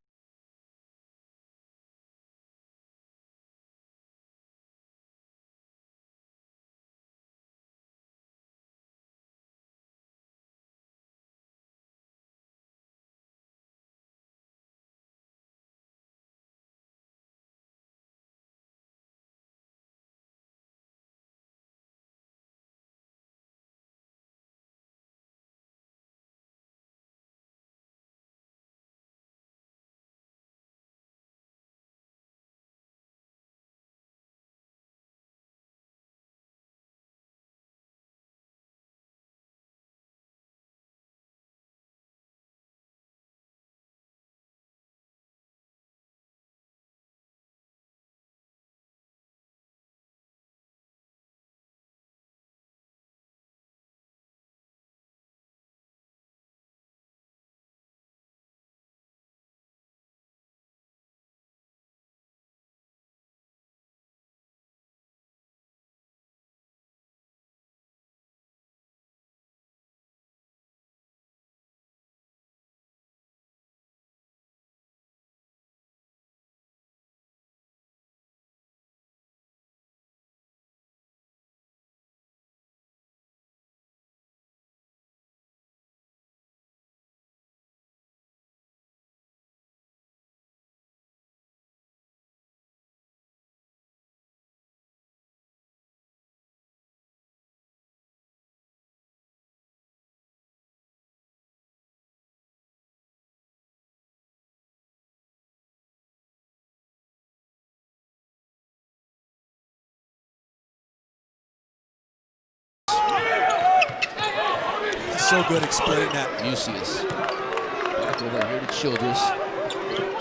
So good explaining that. Mucius. Back over here to Childress. Trying to get it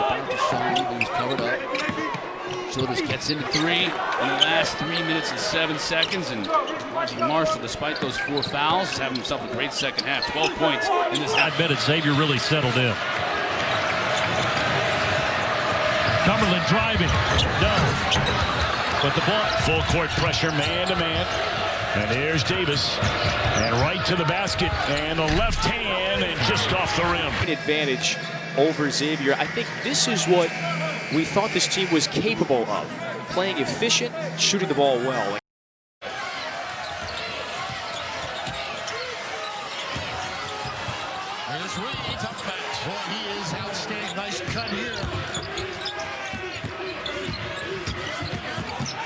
back to Shawnee, but he's covered up. Childress gets into 3 in the last 3 minutes and 7 seconds. And Naji Marshall, despite those 4 fouls, is having himself a great second half. 12 points in this half. I bet Xavier really settled in. Cumberland driving. No. But the ball. Full court pressure, man to man. And here's Davis, and right to the basket, and the left hand, and just off the rim. Advantage over Xavier. I think this is what we thought this team was capable of. Playing efficient, shooting the ball well. There's Ray, tough match. Boy, he is outstanding. Nice cut here.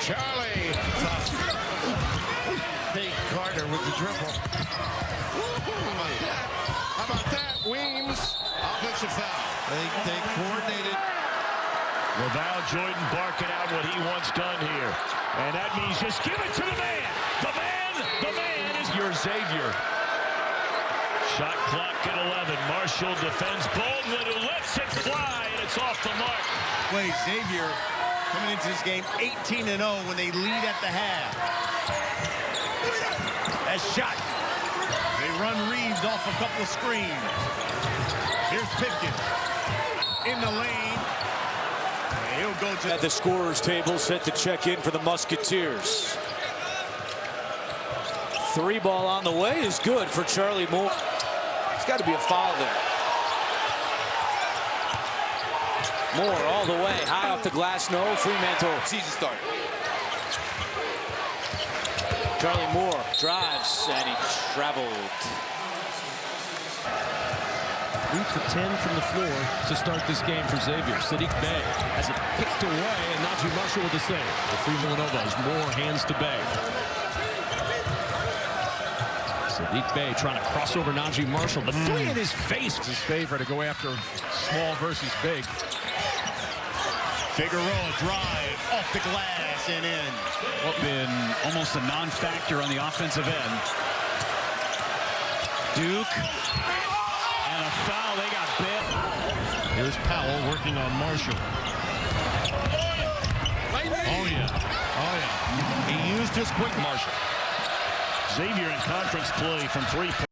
Charlie. Carter with the dribble. How about that? Weems. Offensive foul. They coordinated. Laval Jordan barking out what he wants done here. And that means just give it to the man. The man is your Xavier. Shot clock at 11. Marshall defends Baldwin, who lets it fly, and it's off the mark. Wait, Xavier coming into this game 18-0 when they lead at the half. That shot. They run Reeves off a couple of screens. Here's Pickens in the lane. And he'll go to at the scorer's table, set to check in for the Musketeers. 3 ball on the way is good for Charlie Moore. It's got to be a foul there. Moore all the way, high off the glass, no. Fremantle season start. Charlie Moore drives, and he traveled. 3 for 10 from the floor to start this game for Xavier. Sadiq Bey has it picked away, and Naji Marshall with the save. The Free Villanovas, Moore hands to Bey. Sadiq Bey trying to cross over Naji Marshall. The three in his face. It's his favorite to go after small versus big. Figueroa drive off the glass and in. Well, been almost a non-factor on the offensive end. Duke. And a foul. They got bit. Here's Powell working on Marshall. Oh, yeah. Oh, yeah. He used his quick Marshall. Xavier in conference play from 3 points.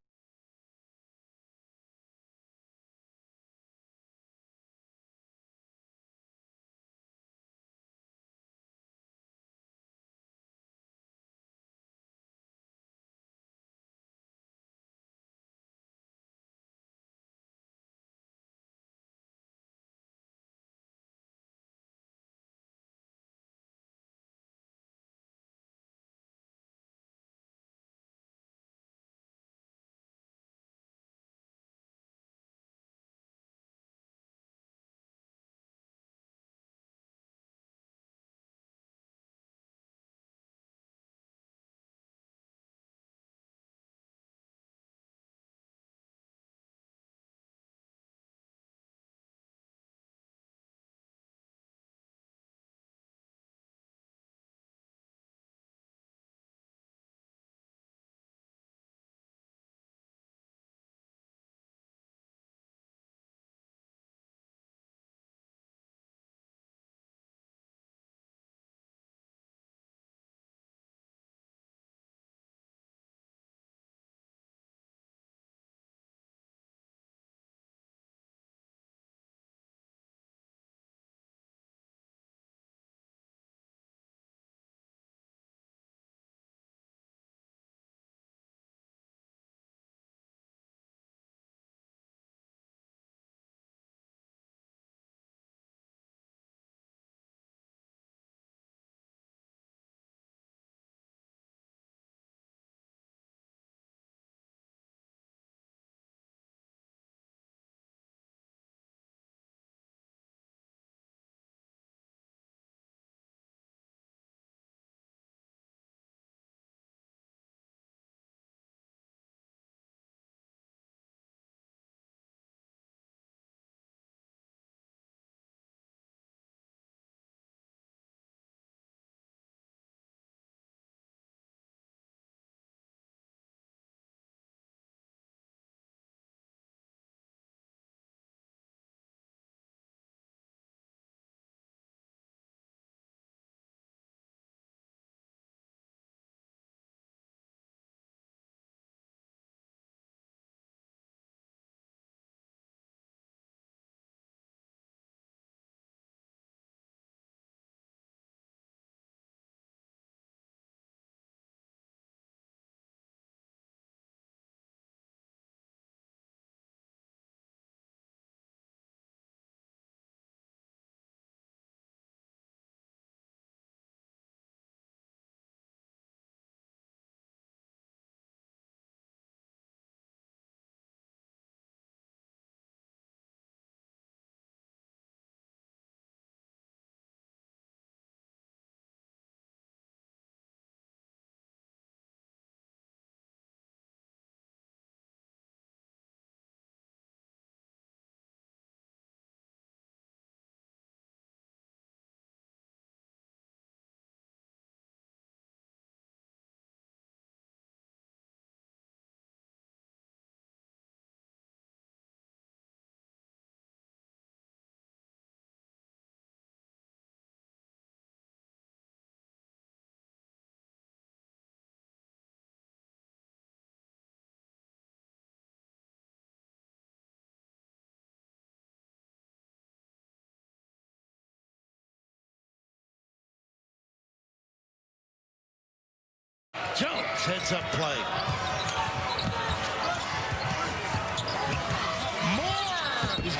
Jones heads up play.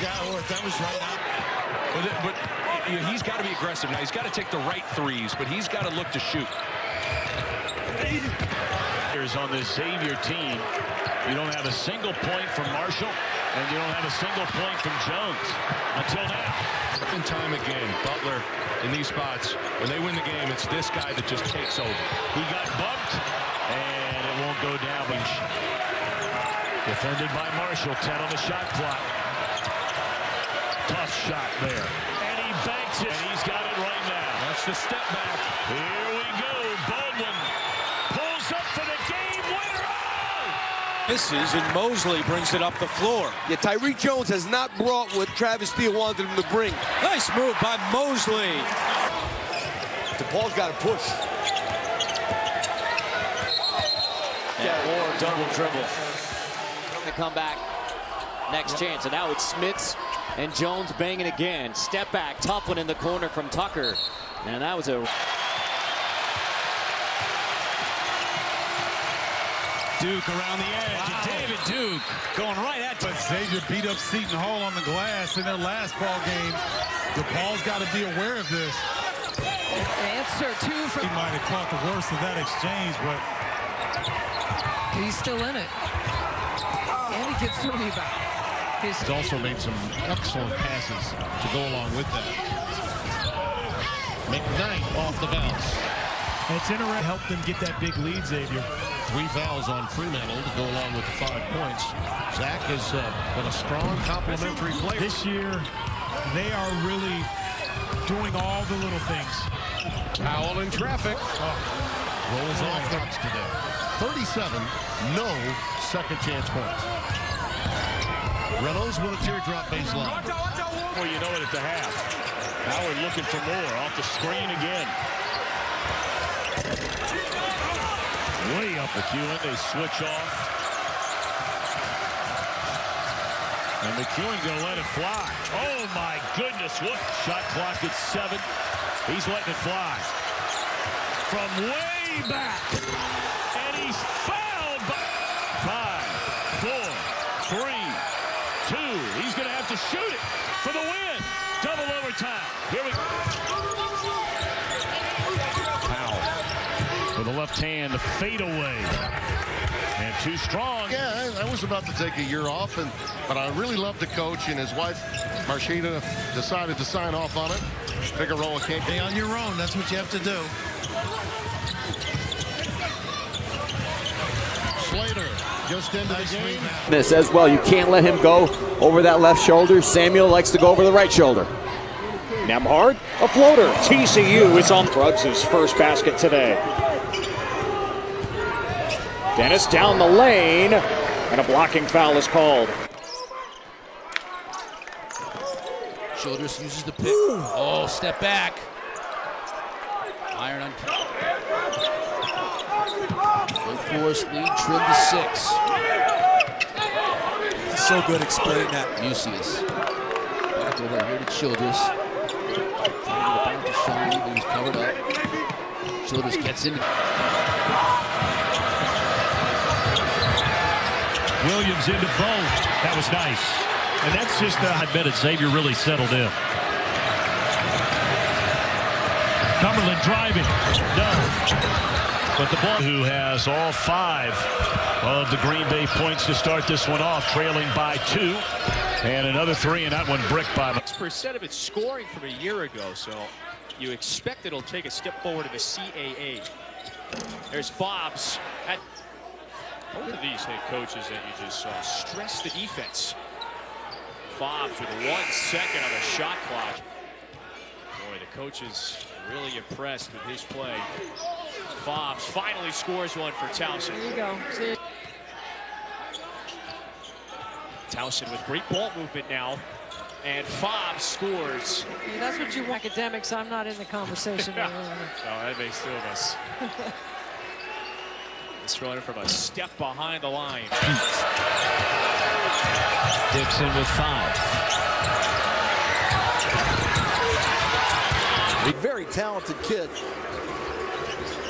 That was right out. But he's got to be aggressive now. He's got to take the right threes, but he's got to look to shoot. Here's on this Xavier team. You don't have a single point from Marshall, and you don't have a single point from Jones until now. And time again, Butler in these spots, when they win the game, it's this guy that just takes over. He got bumped, and it won't go down. Defended by Marshall, 10 on the shot clock. Tough shot there. And he banks it, and he's got it right now. That's the step back. Here we go. Baldwin pulls up for the game winner. Misses, and Mosley brings it up the floor. Yeah, Tyreek Jones has not brought what Travis Steele wanted him to bring. Nice move by Mosley. DePaul's got to push. Yeah, more double dribble. To come back. Next chance, and now it's Smits and Jones banging again. Step back, tough one in the corner from Tucker. And that was a... Duke around the edge. Wow. David Duke going right at But Xavier beat up Seton Hall on the glass in their last ball game. DePaul's got to be aware of this. Answer two from... He might have caught the worst of that exchange, but... He's still in it. And he gets the rebound. He's also made some excellent passes to go along with that. McKnight off the bounce. It's interesting. Helped them get that big lead, Xavier. 3 fouls on Fremantle to go along with the 5 points. Zach has been a strong complementary player. This year, they are really doing all the little things. Powell in traffic. Rolls off Knox today. 37, no second chance points. Reynolds with a teardrop baseline. Well, you know it at the half. Howard looking for more. Off the screen again. Way up McEwen. They switch off. And McEwen gonna let it fly. Oh my goodness, what shot clock at 7. He's letting it fly. From way back. And he's fouled by 5, 4, 3, 2. He's gonna have to shoot it for the win. Double overtime. Here we go. Powell with the left hand, the fadeaway. And too strong. Yeah, I was about to take a year off, but I really love the coach, and his wife, Marshita, decided to sign off on it. Figueroa can't Stay on your own. That's what you have to do. Slater just into the game. This as well. You can't let him go over that left shoulder. Samuel likes to go over the right shoulder. Nemhard, a floater. TCU is on Bruggs' first basket today. Dennis down the lane, and a blocking foul is called. Childress uses the pick. Oh, step back. Iron on. Wake Forest lead trimmed to 6. So good explaining that. Mucius. Back over here to Childress. Trying to get it back to Shawnee, but he's covered up. Childress gets in. Williams into both. That was nice. And that's just, I bet it, Xavier really settled in. Cumberland driving. No. But the ball, who has all 5 of the Green Bay points to start this one off, trailing by 2. And another 3, and that one bricked by. 6% of its scoring from a year ago, so you expect it'll take a step forward in the CAA. There's Fobbs. Both of these head coaches that you just saw stress the defense. Fobbs with 1 second on the shot clock. Boy, the coach is really impressed with his play. Fobbs finally scores one for Towson. There you go. See? Towson with great ball movement now. And Fobbs scores. Yeah, that's what you want. Academics, I'm not in the conversation. No, that makes 2 of us. It's running from a step behind the line. Dixon with 5. A very talented kid.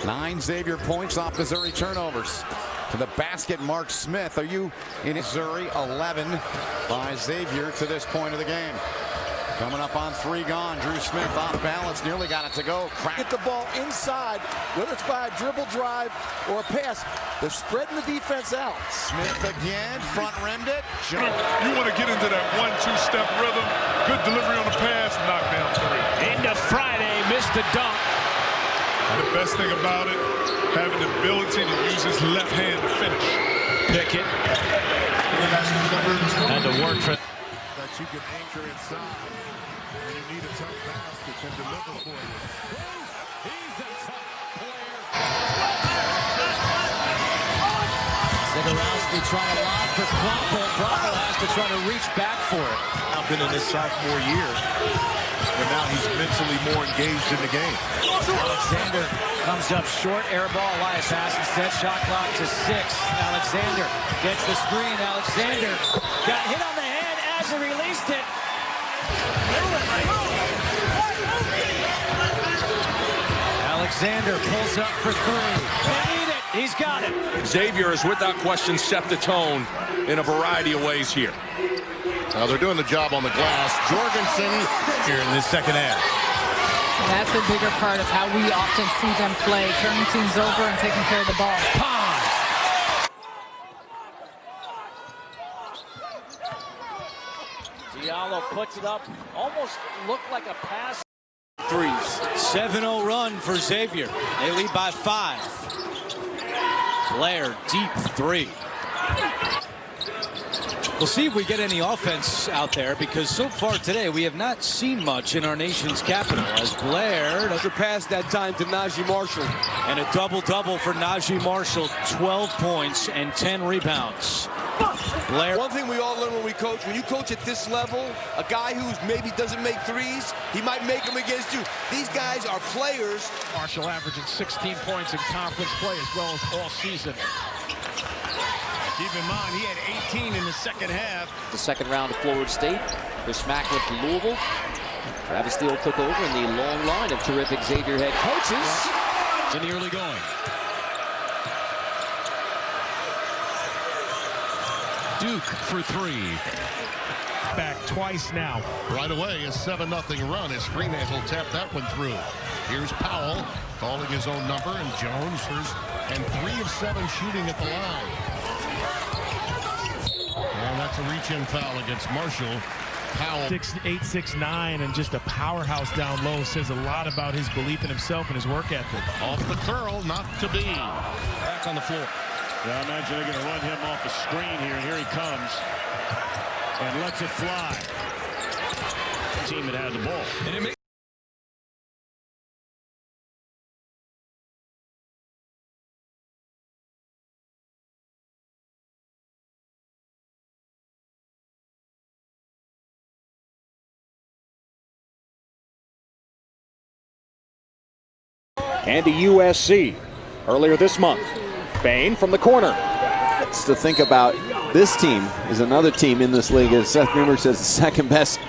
9 Xavier points off Missouri turnovers. To the basket, Mark Smith. Are you in Missouri? 11 by Xavier to this point of the game. Coming up on 3 gone. Drew Smith off balance. Nearly got it to go. Get the ball inside, whether it's by a dribble drive or a pass. They're spreading the defense out. Smith again. Front rimmed it. You want to get into that 1-2 step rhythm. Good delivery on the pass. Knock down 3. Into Friday. Missed the dunk. And the best thing about it, having the ability to use his left hand to finish. Pickett. And to work for. That you can anchor inside. And you need a tough basket to deliver for you. He's a tough player. Zagorowski trying to lob for Cropple. Cropple has to try to reach back for it. I've been in his sophomore year, and now he's mentally more engaged in the game. Alexander comes up short, air ball. Elias has instead. Shot clock to 6. Alexander gets the screen. Alexander got hit on the head as he released it. Alexander pulls up for 3. They need it. He's got it. Xavier has, without question, set the tone in a variety of ways here. Now they're doing the job on the glass. Jorgensen here in this second half. That's the bigger part of how we often see them play, turning teams over and taking care of the ball. Diallo puts it up, almost looked like a pass. Threes. 7-0 run for Xavier. They lead by 5. Blair, deep 3. We'll see if we get any offense out there, because so far today we have not seen much in our nation's capital, as Blair doesn't pass that time to Naji Marshall. And a double-double for Naji Marshall, 12 points and 10 rebounds. Blair. One thing we all learn when we coach, when you coach at this level, a guy who maybe doesn't make threes, he might make them against you. These guys are players. Marshall averaging 16 points in conference play as well as all season. Keep in mind, he had 18 in the second half. The second round of Florida State. Chris Mack went to Louisville. Travis Steele took over in the long line of terrific Xavier head coaches. In the early going. Duke for 3. Back twice now. right away. A 7-0 run as Fremantle tapped that one through. Here's Powell calling his own number, and Jones and 3 of 7 shooting at the line. And that's a reach-in foul against Marshall. Powell. 6'8", 6'9", and just a powerhouse down low. Says a lot about his belief in himself and his work ethic. Off the curl, not to be. Back on the floor. Yeah, I imagine they're going to run him off the screen here, and here he comes. And lets it fly. Team that had the ball. And it makes And to USC earlier this month. Bain from the corner. To think about, this team is another team in this league, as Seth Greenberg says, the second best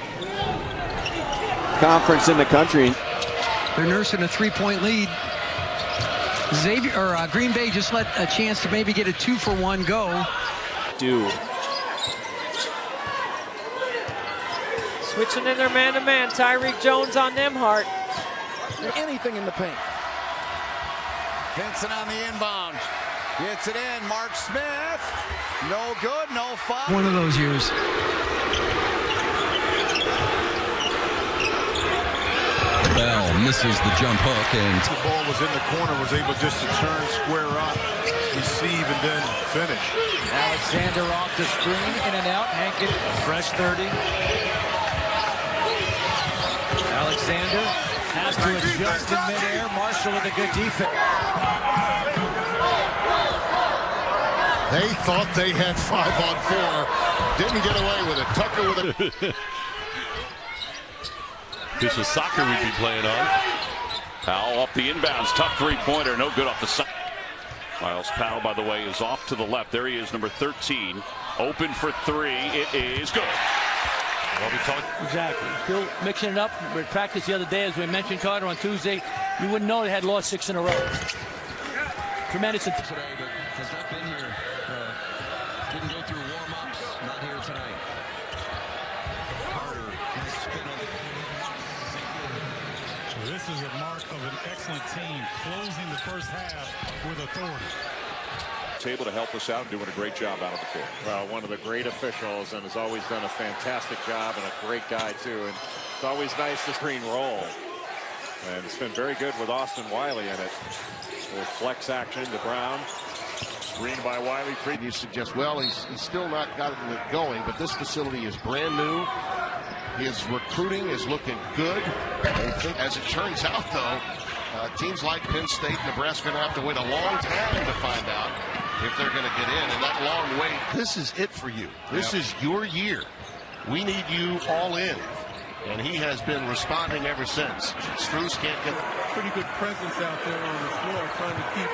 conference in the country. They're nursing a 3-point lead. Green Bay just let a chance to maybe get a 2-for-1 go. Switching in their man-to-man. Tyreek Jones on Nembhard. Anything in the paint. Vincent on the inbound. Gets it in. Mark Smith. No good. No foul. One of those years. Bell misses the jump hook, and the ball was in the corner, was able just to turn, square up, receive, and then finish. Alexander off the screen, in and out. Hankett, fresh 30. Alexander has to adjust in midair. Marshall with a good defense. They thought they had 5-on-4. Didn't get away with it. Tucker with it. This is soccer we'd be playing on. Powell off the inbounds. Tough three-pointer. No good off the side. Miles Powell, by the way, is off to the left. There he is, number 13. Open for 3. It is good. Exactly. Still mixing it up. We practiced the other day, as we mentioned, Carter, on Tuesday. You wouldn't know they had lost 6 in a row. Tremendous. Today that has step in here. Didn't go through warm-ups. Not here tonight. Carter, nice spin on Well, this is a mark of an excellent team, closing the first half with authority. Able to help us out, doing a great job out of the court. Well, one of the great officials, and has always done a fantastic job, and a great guy too. And it's always nice to screen roll, and it's been very good with Austin Wiley in it. With flex action to Brown, screened by Wiley. You suggest, well, he's still not got it going, but this facility is brand new. His recruiting is looking good. As it turns out, though, teams like Penn State and Nebraska are going to have to wait a long time to find out if they're going to get in. And that long wait, this is it for you. This is your year. We need you all in. And he has been responding ever since. Strus can't get pretty good presence out there on the floor, trying to keep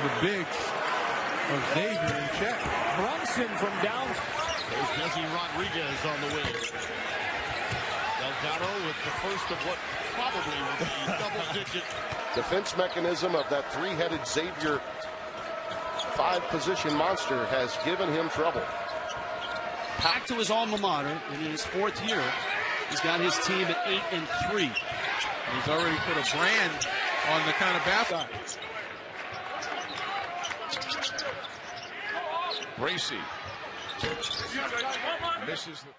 the bigs of Xavier in check. Brunson from down. There's Jesse Rodriguez on the wing. Delgado with the first of what probably will be double-digit defense mechanism of that three-headed Xavier five-position monster has given him trouble. Back to his alma mater in his fourth year. He's got his team at 8-3. He's already put a brand on the kind of basketball. Bracy misses the